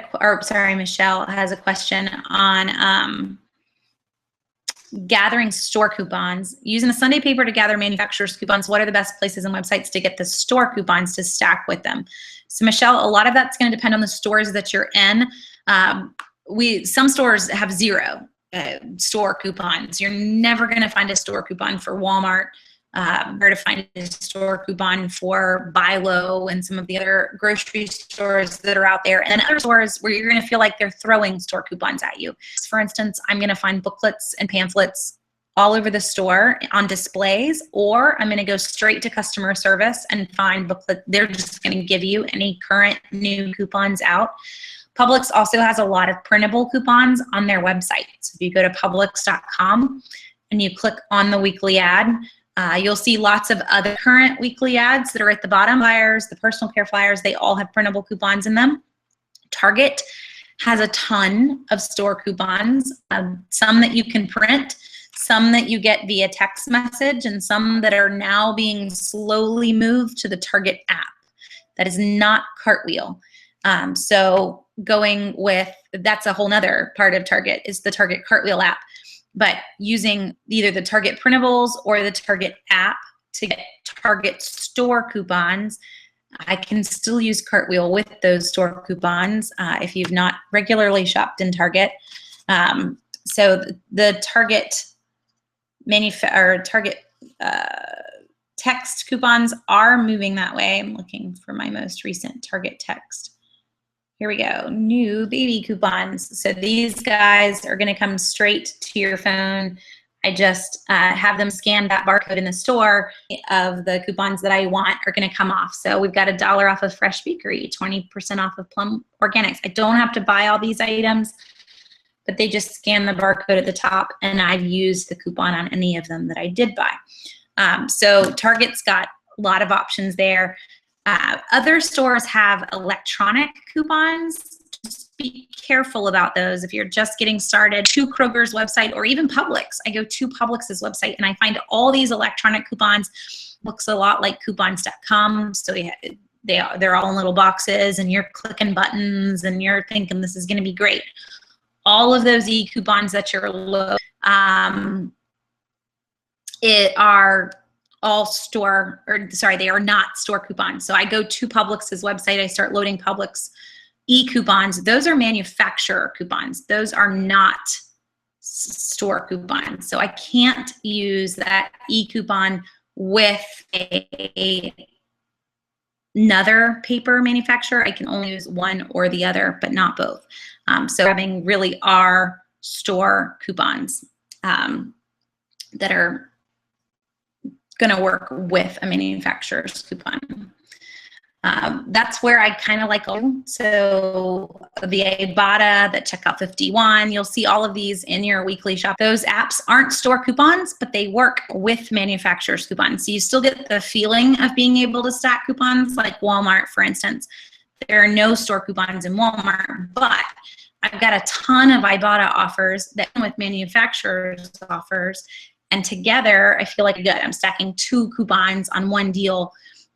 Speaker 1: Michelle has a question on gathering store coupons. Using the Sunday paper to gather manufacturers' coupons, what are the best places and websites to get the store coupons to stack with them? So Michelle, a lot of that's going to depend on the stores that you're in. Some stores have zero store coupons. You're never going to find a store coupon for Walmart or to find a store coupon for Buy Low and some of the other grocery stores that are out there. And then other stores where you're going to feel like they're throwing store coupons at you. For instance, I'm going to find booklets and pamphlets all over the store on displays, or I'm going to go straight to customer service and find booklet. They're just going to give you any current new coupons out. Publix also has a lot of printable coupons on their website. So if you go to Publix.com and you click on the weekly ad, you'll see lots of other current weekly ads that are at the bottom. Flyers, the personal care flyers, they all have printable coupons in them. Target has a ton of store coupons, some that you can print, some that you get via text message, and some that are now being slowly moved to the Target app. That is not Cartwheel. So going with, that's a whole nother part of Target, is the Target Cartwheel app. But using either the Target printables or the Target app to get Target store coupons, I can still use Cartwheel with those store coupons if you've not regularly shopped in Target. So the Target Target text coupons are moving that way. I'm looking for my most recent Target text. Here we go, new baby coupons. So these guys are gonna come straight to your phone. I just have them scan that barcode in the store of the coupons that I want are gonna come off. So we've got $1 off of Fresh Bakery, 20% off of Plum Organics. I don't have to buy all these items, but they just scan the barcode at the top, and I've used the coupon on any of them that I did buy. So Target's got a lot of options there. Other stores have electronic coupons. Just be careful about those if you're just getting started. To Kroger's website or even Publix. I go to Publix's website and I find all these electronic coupons. Looks a lot like coupons.com. So they're all in little boxes and you're clicking buttons and you're thinking this is going to be great. All of those e-coupons that you're loading are all store, or sorry, they are not store coupons. So I go to Publix's website, I start loading Publix e-coupons. Those are manufacturer coupons. Those are not store coupons. So I can't use that e-coupon with another paper manufacturer. I can only use one or the other, but not both. So having really are store coupons that are going to work with a manufacturer's coupon. That's where I kind of like them. So the Ibotta, the Checkout 51, you'll see all of these in your weekly shop. Those apps aren't store coupons, but they work with manufacturer's coupons. So you still get the feeling of being able to stack coupons, like Walmart, for instance. There are no store coupons in Walmart, but I've got a ton of Ibotta offers that come with manufacturer's offers. And together, I feel like good. I'm stacking 2 coupons on one deal,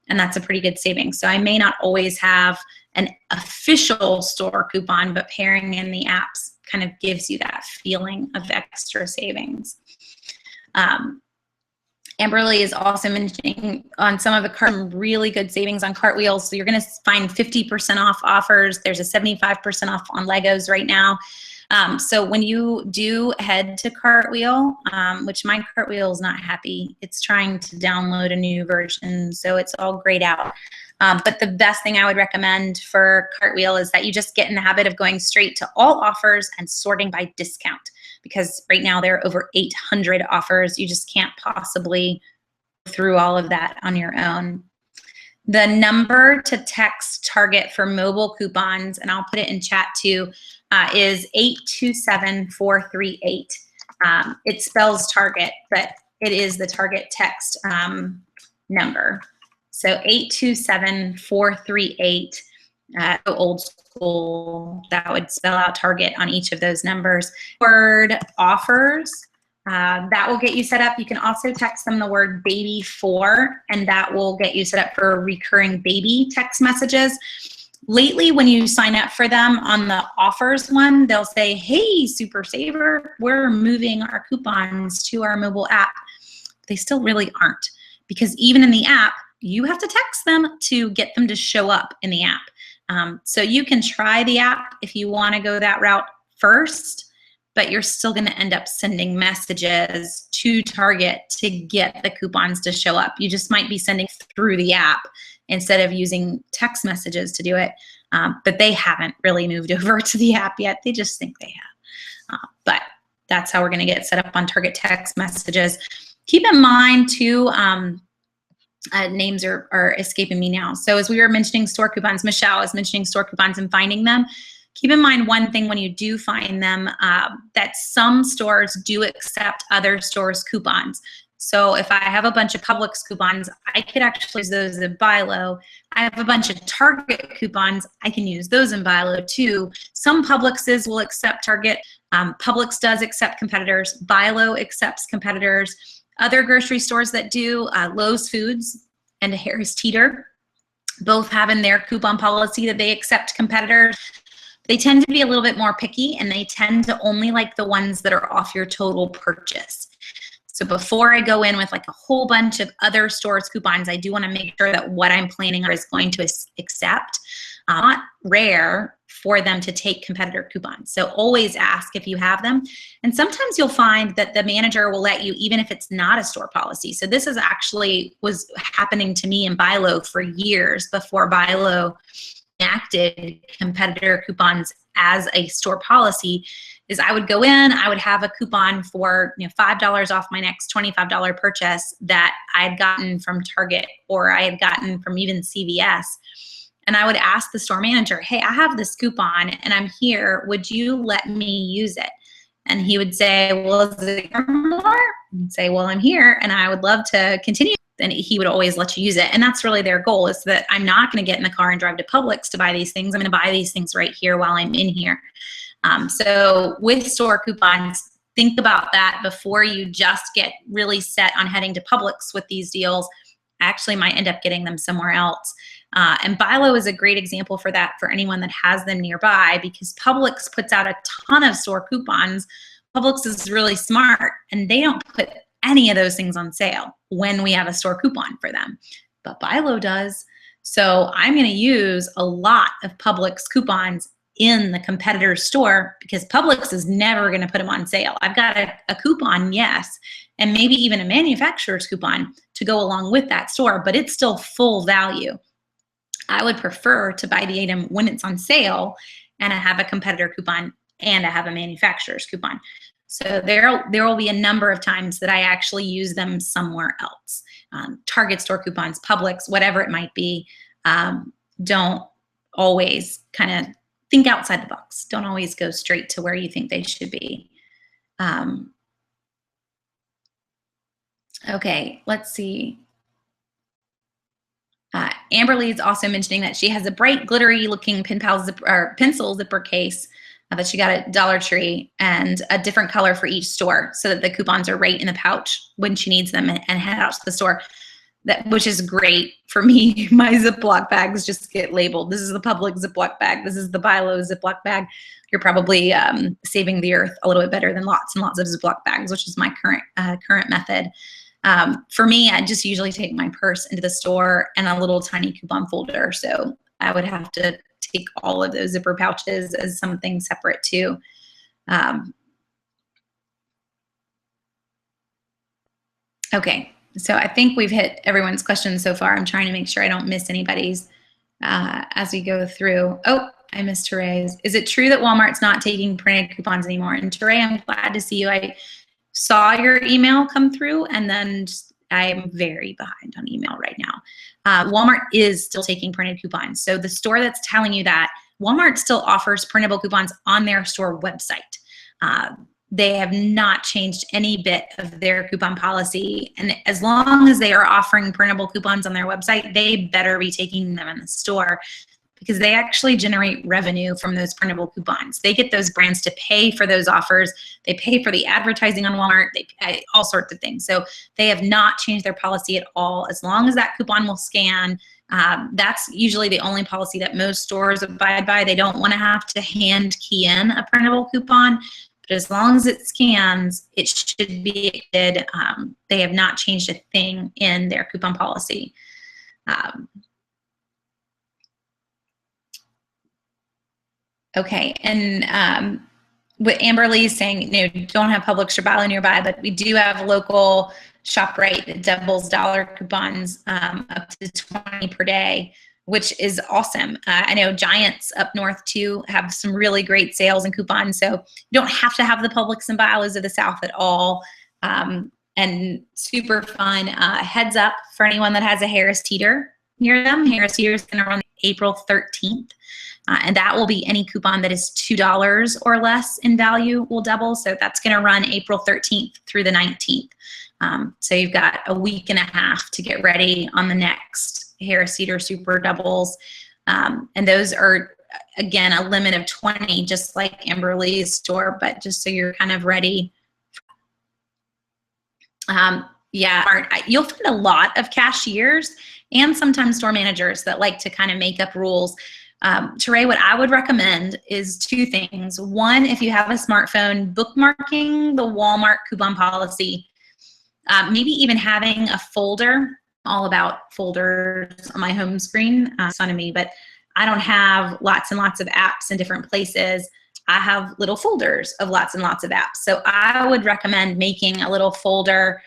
Speaker 1: and that's a pretty good savings. So I may not always have an official store coupon, but pairing in the apps kind of gives you that feeling of extra savings. Amberly is also mentioning on some of the really good savings on Cartwheels. So you're going to find 50% off offers. There's a 75% off on Legos right now. So when you do head to Cartwheel, which my Cartwheel is not happy, it's trying to download a new version, so it's all grayed out. But the best thing I would recommend for Cartwheel is that you just get in the habit of going straight to all offers and sorting by discount, because right now there are over 800 offers. You just can't possibly go through all of that on your own. The number to text Target for mobile coupons, and I'll put it in chat too, is 827-438. It spells Target, but it is the Target text number. So 827-438, old school, that would spell out Target on each of those numbers. Word offers, that will get you set up. You can also text them the word baby4, and that will get you set up for recurring baby text messages. Lately, when you sign up for them on the offers one, they'll say, hey, Super Saver, we're moving our coupons to our mobile app. They still really aren't, because even in the app, you have to text them to get them to show up in the app. So you can try the app if you want to go that route first, but you're still going to end up sending messages to Target to get the coupons to show up. You just might be sending through the app instead of using text messages to do it. But they haven't really moved over to the app yet. They just think they have. But that's how we're going to get set up on Target text messages. Keep in mind too, names are escaping me now. So as we were mentioning store coupons, Michelle is mentioning store coupons and finding them. Keep in mind one thing when you do find them, that some stores do accept other stores' coupons. So if I have a bunch of Publix coupons, I could actually use those in buy low. I have a bunch of Target coupons, I can use those in buy low too. Some Publixes will accept Target. Publix does accept competitors. Buy low accepts competitors. Other grocery stores that do, Lowe's Foods and Harris Teeter, both have in their coupon policy that they accept competitors. They tend to be a little bit more picky, and they tend to only like the ones that are off your total purchase. So before I go in with like a whole bunch of other stores' coupons, I do want to make sure that what I'm planning on is going to accept. Not rare for them to take competitor coupons. So always ask if you have them. And sometimes you'll find that the manager will let you, even if it's not a store policy. So this is actually was happening to me in BILO for years before BILO enacted competitor coupons as a store policy. Is I would go in, I would have a coupon for $5 off my next $25 purchase that I had gotten from Target or I had gotten from even CVS. And I would ask the store manager, hey, I have this coupon and I'm here. Would you let me use it? And he would say, well, is it more? I'd say, well, I'm here and I would love to continue. And he would always let you use it. And that's really their goal, is that I'm not going to get in the car and drive to Publix to buy these things. I'm going to buy these things right here while I'm in here. So with store coupons, think about that before you just get really set on heading to Publix with these deals. I actually might end up getting them somewhere else. And BILO is a great example for that for anyone that has them nearby, because Publix puts out a ton of store coupons. Publix is really smart and they don't put any of those things on sale when we have a store coupon for them, but BILO does. So I'm going to use a lot of Publix coupons in the competitor store because Publix is never going to put them on sale. I've got a coupon, yes, and maybe even a manufacturer's coupon to go along with that store, but it's still full value. I would prefer to buy the item when it's on sale and I have a competitor coupon and I have a manufacturer's coupon. So there will be a number of times that I actually use them somewhere else. Target store coupons, Publix, whatever it might be. Don't always kind of think outside the box. Don't always go straight to where you think they should be. Okay, let's see. Amber Lee is also mentioning that she has a bright, glittery looking pencil zipper case that she got at Dollar Tree, and a different color for each store so that the coupons are right in the pouch when she needs them and head out to the store. Which is great for me. My Ziploc bags just get labeled. This is the Publix Ziploc bag. This is the BILO Ziploc bag. You're probably saving the earth a little bit better than lots and lots of Ziploc bags, which is my current method. For me, I just usually take my purse into the store and a little tiny coupon folder. So I would have to take all of those zipper pouches as something separate too. Okay, so I think we've hit everyone's questions so far. I'm trying to make sure I don't miss anybody's as we go through. Oh, I missed Teray's. Is it true that Walmart's not taking printed coupons anymore? And Teray, I'm glad to see you. I saw your email come through, and then I'm very behind on email right now. Walmart is still taking printed coupons. So the store that's telling you that, Walmart still offers printable coupons on their store website. They have not changed any bit of their coupon policy. And as long as they are offering printable coupons on their website, they better be taking them in the store, because they actually generate revenue from those printable coupons. They get those brands to pay for those offers. They pay for the advertising on Walmart. They pay all sorts of things. So they have not changed their policy at all. As long as that coupon will scan, that's usually the only policy that most stores abide by. They don't want to have to hand key in a printable coupon, but as long as it scans, it should be good. They have not changed a thing in their coupon policy. Okay, and what Amber Lee is saying, don't have Publix or BILO nearby, but we do have local ShopRite that doubles dollar coupons up to 20 per day, which is awesome. I know Giants up north too have some really great sales and coupons, so you don't have to have the Publix and BILOs of the South at all. And super fun. Heads up for anyone that has a Harris Teeter near them. Harris Teeter is going to run April 13th. And that will be any coupon that is $2 or less in value will double. So that's going to run April 13th through the 19th. So you've got a week and a half to get ready on the next Harris Teeter Super Doubles. And those are, again, a limit of 20, just like Amber Lee's store, but just so you're kind of ready. Yeah, you'll find a lot of cashiers and sometimes store managers that like to kind of make up rules. Teray, what I would recommend is two things. One, if you have a smartphone, bookmarking the Walmart coupon policy Maybe even having a folder, all about folders on my home screen, it's fun to me, but I don't have lots and lots of apps in different places. I have little folders of lots and lots of apps. So I would recommend making a little folder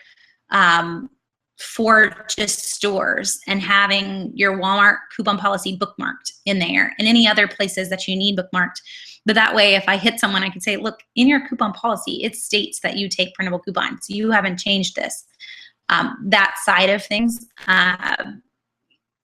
Speaker 1: for just stores and having your Walmart coupon policy bookmarked in there and any other places that you need bookmarked. But that way, if I hit someone, I can say, look, in your coupon policy, it states that you take printable coupons. You haven't changed this. That side of things.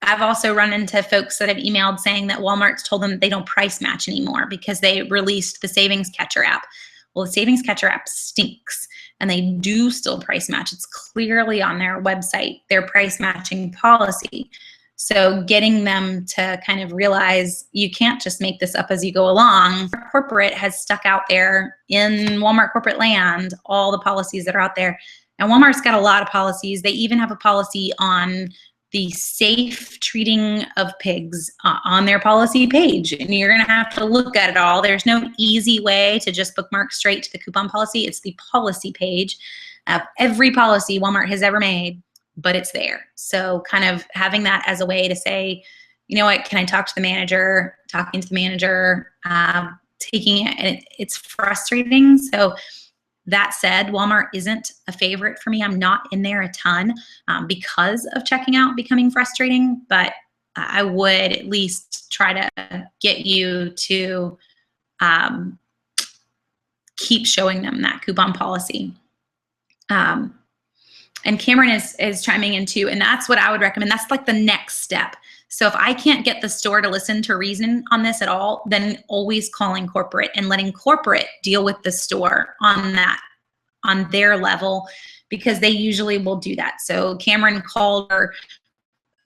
Speaker 1: I've also run into folks that have emailed saying that Walmart's told them they don't price match anymore because they released the Savings Catcher app. Well, the Savings Catcher app stinks, and they do still price match. It's clearly on their website, their price matching policy. So getting them to kind of realize you can't just make this up as you go along. Corporate has stuck out there in Walmart corporate land, all the policies that are out there. And Walmart's got a lot of policies. They even have a policy on the safe treating of pigs on their policy page. And you're gonna have to look at it all. There's no easy way to just bookmark straight to the coupon policy. It's the policy page of every policy Walmart has ever made, but it's there. So kind of having that as a way to say, you know what, can I talk to the manager? Talking to the manager, taking it, and it's frustrating. So that said, Walmart isn't a favorite for me. I'm not in there a ton because of checking out becoming frustrating, but I would at least try to get you to keep showing them that coupon policy. And Cameron is chiming in too, and that's what I would recommend. That's like the next step. So if I can't get the store to listen to reason on this at all, then always calling corporate and letting corporate deal with the store on that, on their level, because they usually will do that. So Cameron called her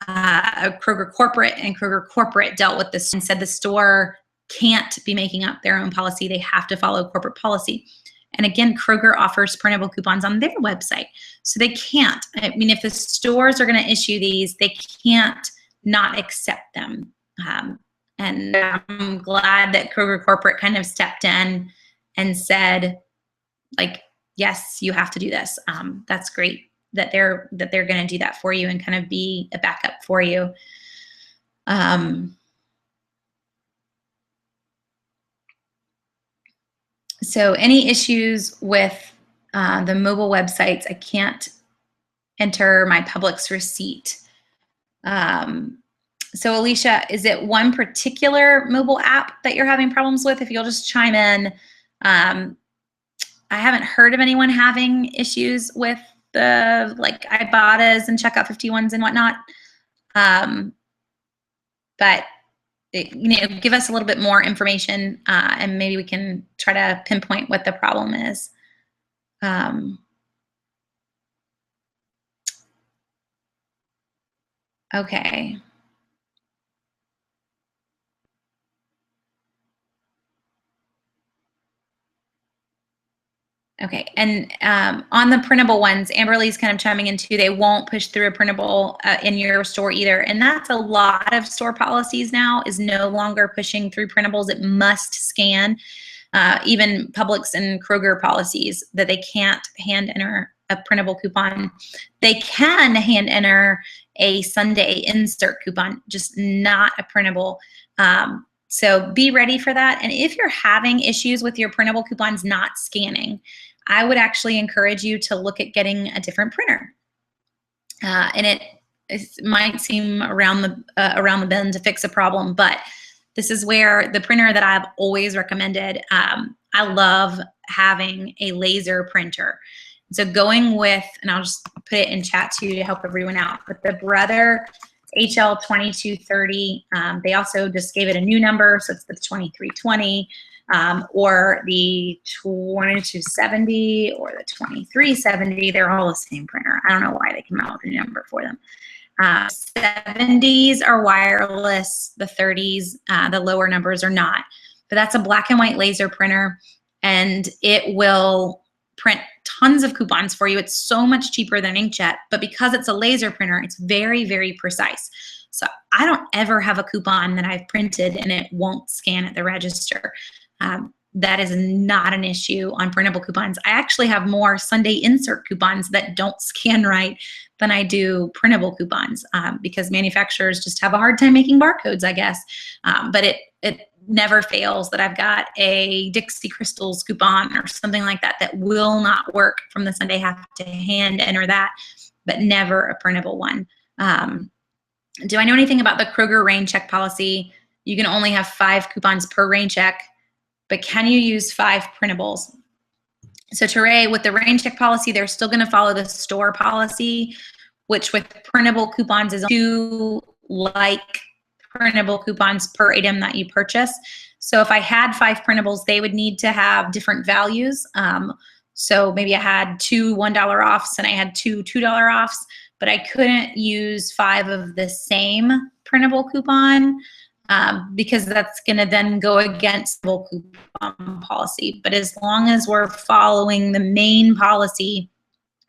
Speaker 1: Kroger corporate, and Kroger corporate dealt with this and said the store can't be making up their own policy. They have to follow corporate policy. And again, Kroger offers printable coupons on their website. So they can't. I mean, if the stores are going to issue these, they can't not accept them. And I'm glad that Kroger corporate kind of stepped in and said, like, yes, you have to do this. That's great that they're going to do that for you and kind of be a backup for you. So any issues with the mobile websites, I can't enter my Publix receipt. So Alicia, is it one particular mobile app that you're having problems with? If you'll just chime in. I haven't heard of anyone having issues with the like Ibotta's and Checkout 51s and whatnot. But give us a little bit more information and maybe we can try to pinpoint what the problem is. Okay. Okay, and on the printable ones, Amberly's kind of chiming in too. They won't push through a printable in your store either, and that's a lot of store policies now. Is no longer pushing through printables. It must scan. Even Publix and Kroger policies that they can't hand enter a printable coupon. They can hand enter a Sunday insert coupon, just not a printable. So be ready for that. And if you're having issues with your printable coupons not scanning, I would actually encourage you to look at getting a different printer. And it might seem around the bend to fix a problem, but this is where the printer that I've always recommended, I love having a laser printer. So going with, and I'll just put it in chat too to help everyone out, but the Brother HL2230, they also just gave it a new number, so it's the 2320, or the 2270 or the 2370. They're all the same printer. I don't know why they came out with a new number for them. 70s are wireless, the 30s, the lower numbers are not. But that's a black and white laser printer, and it will print tons of coupons for you. It's so much cheaper than inkjet, but because it's a laser printer, it's very, very precise. So I don't ever have a coupon that I've printed and it won't scan at the register. that is not an issue on printable coupons. I actually have more Sunday insert coupons that don't scan right than I do printable coupons because manufacturers just have a hard time making barcodes, I guess. But it never fails that I've got a Dixie Crystals coupon or something like that that will not work from the Sunday. Have to hand enter that, but never a printable one. Do I know anything about the Kroger rain check policy? You can only have 5 coupons per rain check, but can you use 5 printables? So Teray, with the rain check policy, they're still going to follow the store policy, which with printable coupons is 2 like printable coupons per item that you purchase. So if I had 5 printables, they would need to have different values. So maybe I had 2 $1 offs and I had 2 $2 offs, but I couldn't use 5 of the same printable coupon because that's going to then go against the coupon policy. But as long as we're following the main policy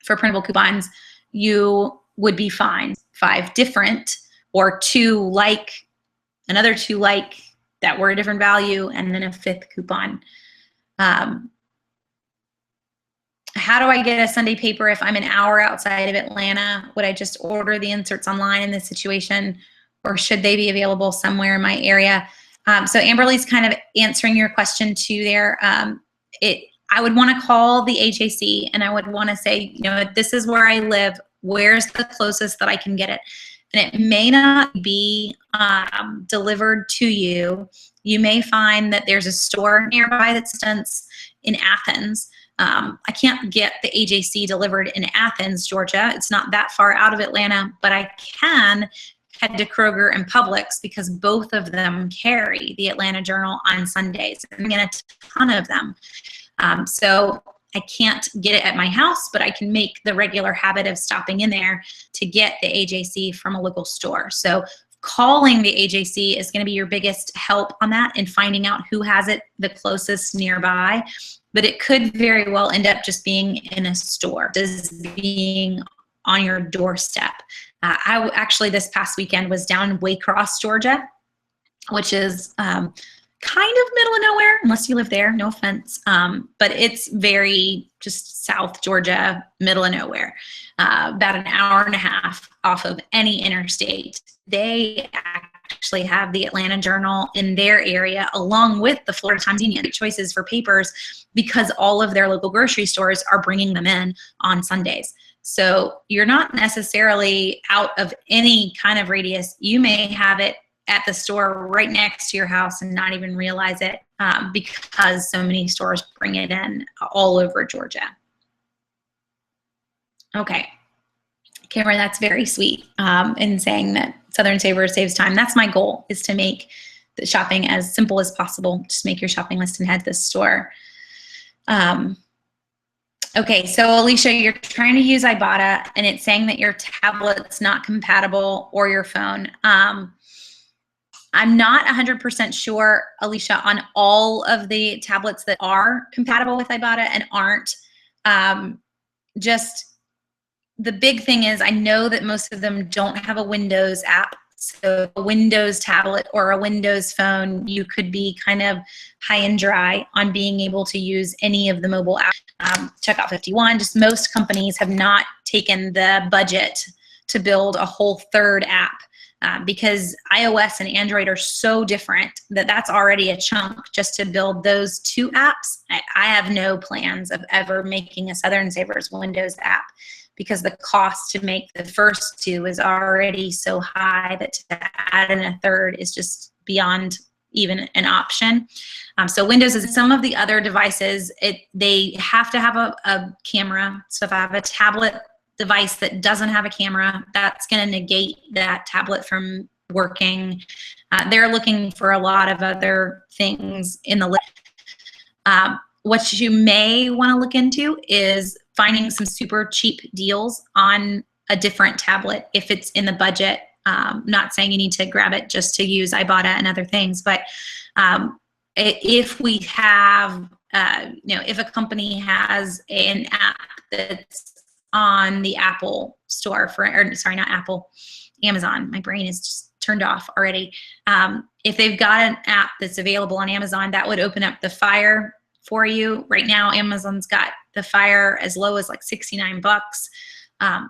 Speaker 1: for printable coupons, you would be fine. 5 different or 2 like, another 2 like that were a different value, and then a 5th coupon. How do I get a Sunday paper if I'm an hour outside of Atlanta? Would I just order the inserts online in this situation, or should they be available somewhere in my area? So Amberly's kind of answering your question too there. I would want to call the HAC and I would want to say, you know, this is where I live. Where's the closest that I can get it? And it may not be delivered to you. You may find that there's a store nearby that's in Athens. I can't get the AJC delivered in Athens, Georgia. It's not that far out of Atlanta, but I can head to Kroger and Publix because both of them carry the Atlanta Journal on Sundays. I mean, a ton of them. So I can't get it at my house, but I can make the regular habit of stopping in there to get the AJC from a local store. So calling the AJC is going to be your biggest help on that and finding out who has it the closest nearby. But it could very well end up just being in a store, just being on your doorstep. I actually this past weekend was down in Waycross, Georgia, which is kind of middle of nowhere, unless you live there, no offense. But it's very just South Georgia, middle of nowhere, about an hour and a half off of any interstate. They actually have the Atlanta Journal in their area, along with the Florida Times-Union choices for papers, because all of their local grocery stores are bringing them in on Sundays. So you're not necessarily out of any kind of radius. You may have it at the store right next to your house and not even realize it because so many stores bring it in all over Georgia. Okay. Cameron, that's very sweet in saying that Southern Saver saves time. That's my goal, is to make the shopping as simple as possible. Just make your shopping list and head to the store. Okay, so Alicia, you're trying to use Ibotta and it's saying that your tablet's not compatible or your phone. I'm not 100% sure, Alicia, on all of the tablets that are compatible with Ibotta and aren't. Just the big thing is I know that most of them don't have a Windows app. So a Windows tablet or a Windows phone, you could be kind of high and dry on being able to use any of the mobile apps. Checkout 51, just most companies have not taken the budget to build a whole third app because iOS and Android are so different that that's already a chunk just to build those 2 apps. I have no plans of ever making a Southern Savers Windows app, because the cost to make the first 2 is already so high that to add in a third is just beyond even an option. So Windows is some of the other devices, they have to have a camera. So if I have a tablet device that doesn't have a camera, that's gonna negate that tablet from working. They're looking for a lot of other things in the list. What you may wanna look into is finding some super cheap deals on a different tablet if it's in the budget. Not saying you need to grab it just to use Ibotta and other things, but if we have, if a company has an app that's on the Apple store Amazon, my brain is just turned off already. If they've got an app that's available on Amazon, that would open up the Fire for you. Right now, Amazon's got the Fire as low as like $69.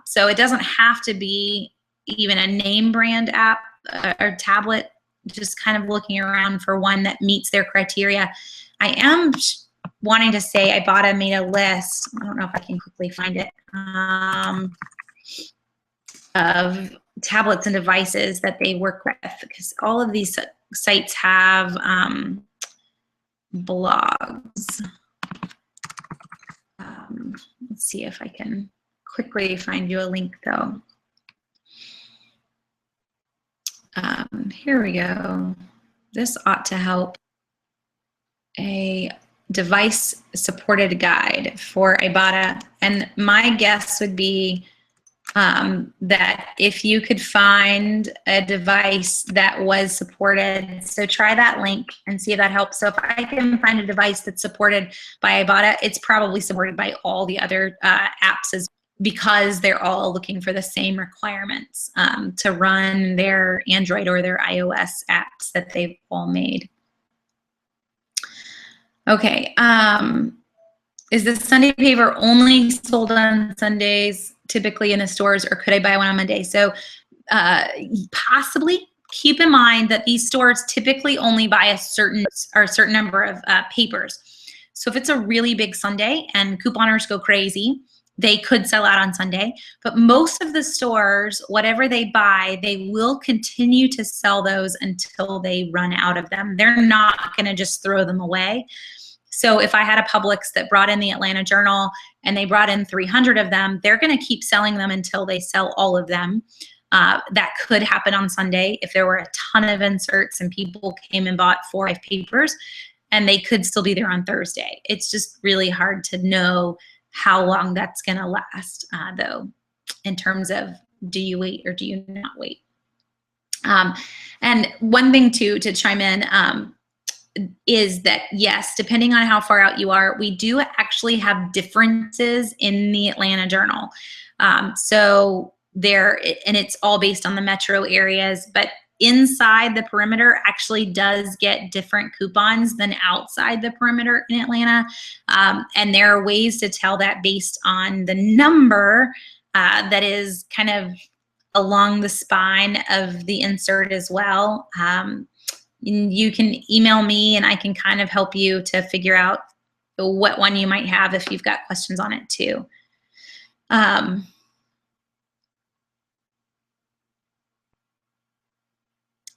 Speaker 1: So it doesn't have to be even a name brand app or tablet, just kind of looking around for one that meets their criteria. I am wanting to say Ibotta made a list. I don't know if I can quickly find it, of tablets and devices that they work with, because all of these sites have blogs. Let's see if I can quickly find you a link though. Here we go. This ought to help. A device supported guide for Ibotta. And my guess would be that if you could find a device that was supported, so try that link and see if that helps. So if I can find a device that's supported by Ibotta, it's probably supported by all the other apps as because they're all looking for the same requirements to run their Android or their iOS apps that they've all made. Okay, is the Sunday paper only sold on Sundays, typically in the stores, or could I buy one on Monday? So possibly. Keep in mind that these stores typically only buy a certain number of papers. So if it's a really big Sunday and couponers go crazy, they could sell out on Sunday. But most of the stores, whatever they buy, they will continue to sell those until they run out of them. They're not going to just throw them away. So if I had a Publix that brought in the Atlanta Journal and they brought in 300 of them, they're going to keep selling them until they sell all of them. That could happen on Sunday if there were a ton of inserts and people came and bought 4 or 5 papers, and they could still be there on Thursday. It's just really hard to know how long that's going to last, though, in terms of do you wait or do you not wait? And one thing to chime in is that, yes, depending on how far out you are, we do actually have differences in the Atlanta Journal. So there, and it's all based on the metro areas, but inside the perimeter actually does get different coupons than outside the perimeter in Atlanta. And there are ways to tell that based on the number that is kind of along the spine of the insert as well. You can email me and I can kind of help you to figure out what one you might have if you've got questions on it too.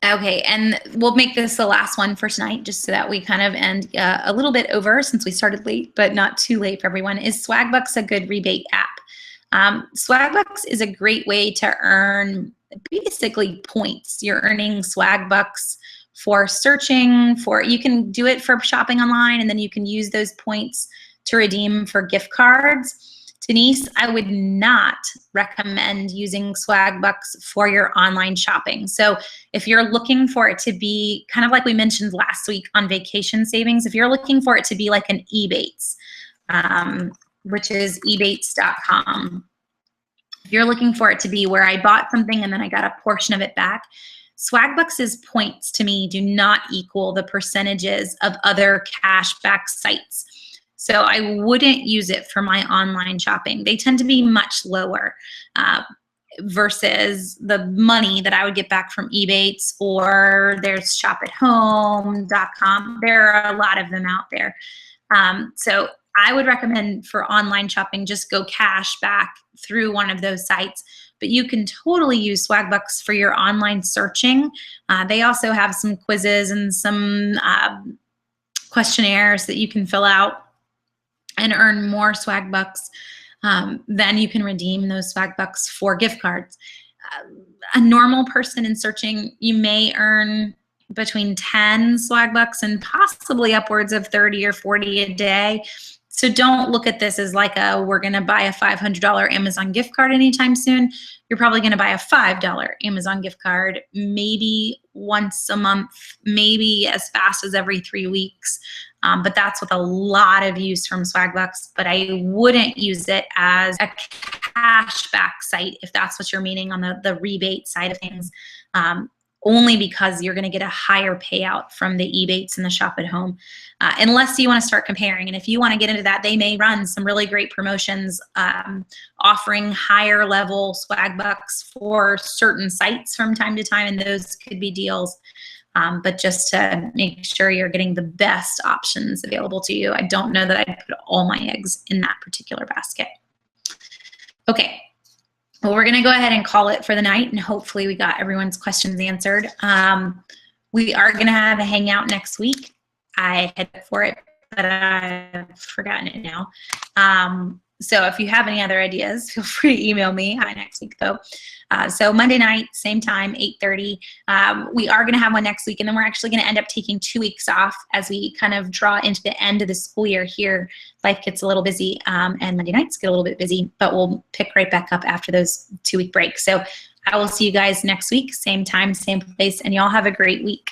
Speaker 1: Okay, and we'll make this the last one for tonight, just so that we kind of end a little bit over since we started late, but not too late for everyone. Is Swagbucks a good rebate app? Swagbucks is a great way to earn basically points. You're earning Swagbucks for searching, you can do it for shopping online, and then you can use those points to redeem for gift cards. Denise, I would not recommend using Swagbucks for your online shopping. So if you're looking for it to be kind of like we mentioned last week on vacation savings, if you're looking for it to be like an Ebates, which is ebates.com. If you're looking for it to be where I bought something and then I got a portion of it back, Swagbucks' points to me do not equal the percentages of other cashback sites. So I wouldn't use it for my online shopping. They tend to be much lower versus the money that I would get back from Ebates, or there's shopathome.com. There are a lot of them out there. So I would recommend for online shopping, just go cash back through one of those sites. But you can totally use Swagbucks for your online searching. They also have some quizzes and some questionnaires that you can fill out and earn more Swagbucks. Then you can redeem those Swagbucks for gift cards. A normal person in searching, you may earn between 10 Swagbucks and possibly upwards of 30 or 40 a day. So don't look at this as like we're gonna buy a $500 Amazon gift card anytime soon. You're probably gonna buy a $5 Amazon gift card, maybe once a month, maybe as fast as every 3 weeks. But that's with a lot of use from Swagbucks, but I wouldn't use it as a cashback site if that's what you're meaning on the rebate side of things. only because you're going to get a higher payout from the Ebates and the shop at home, unless you want to start comparing. And if you want to get into that, they may run some really great promotions offering higher level swag bucks for certain sites from time to time, and those could be deals. But just to make sure you're getting the best options available to you. I don't know that I'd put all my eggs in that particular basket. Okay. Well, we're going to go ahead and call it for the night, and hopefully we got everyone's questions answered. We are going to have a hangout next week. I had for it, but I've forgotten it now. So if you have any other ideas, feel free to email me next week, though. So Monday night, same time, 8:30. We are going to have one next week, and then we're actually going to end up taking 2 weeks off as we kind of draw into the end of the school year here. Life gets a little busy, and Monday nights get a little bit busy, but we'll pick right back up after those 2-week breaks. So I will see you guys next week, same time, same place, and y'all have a great week.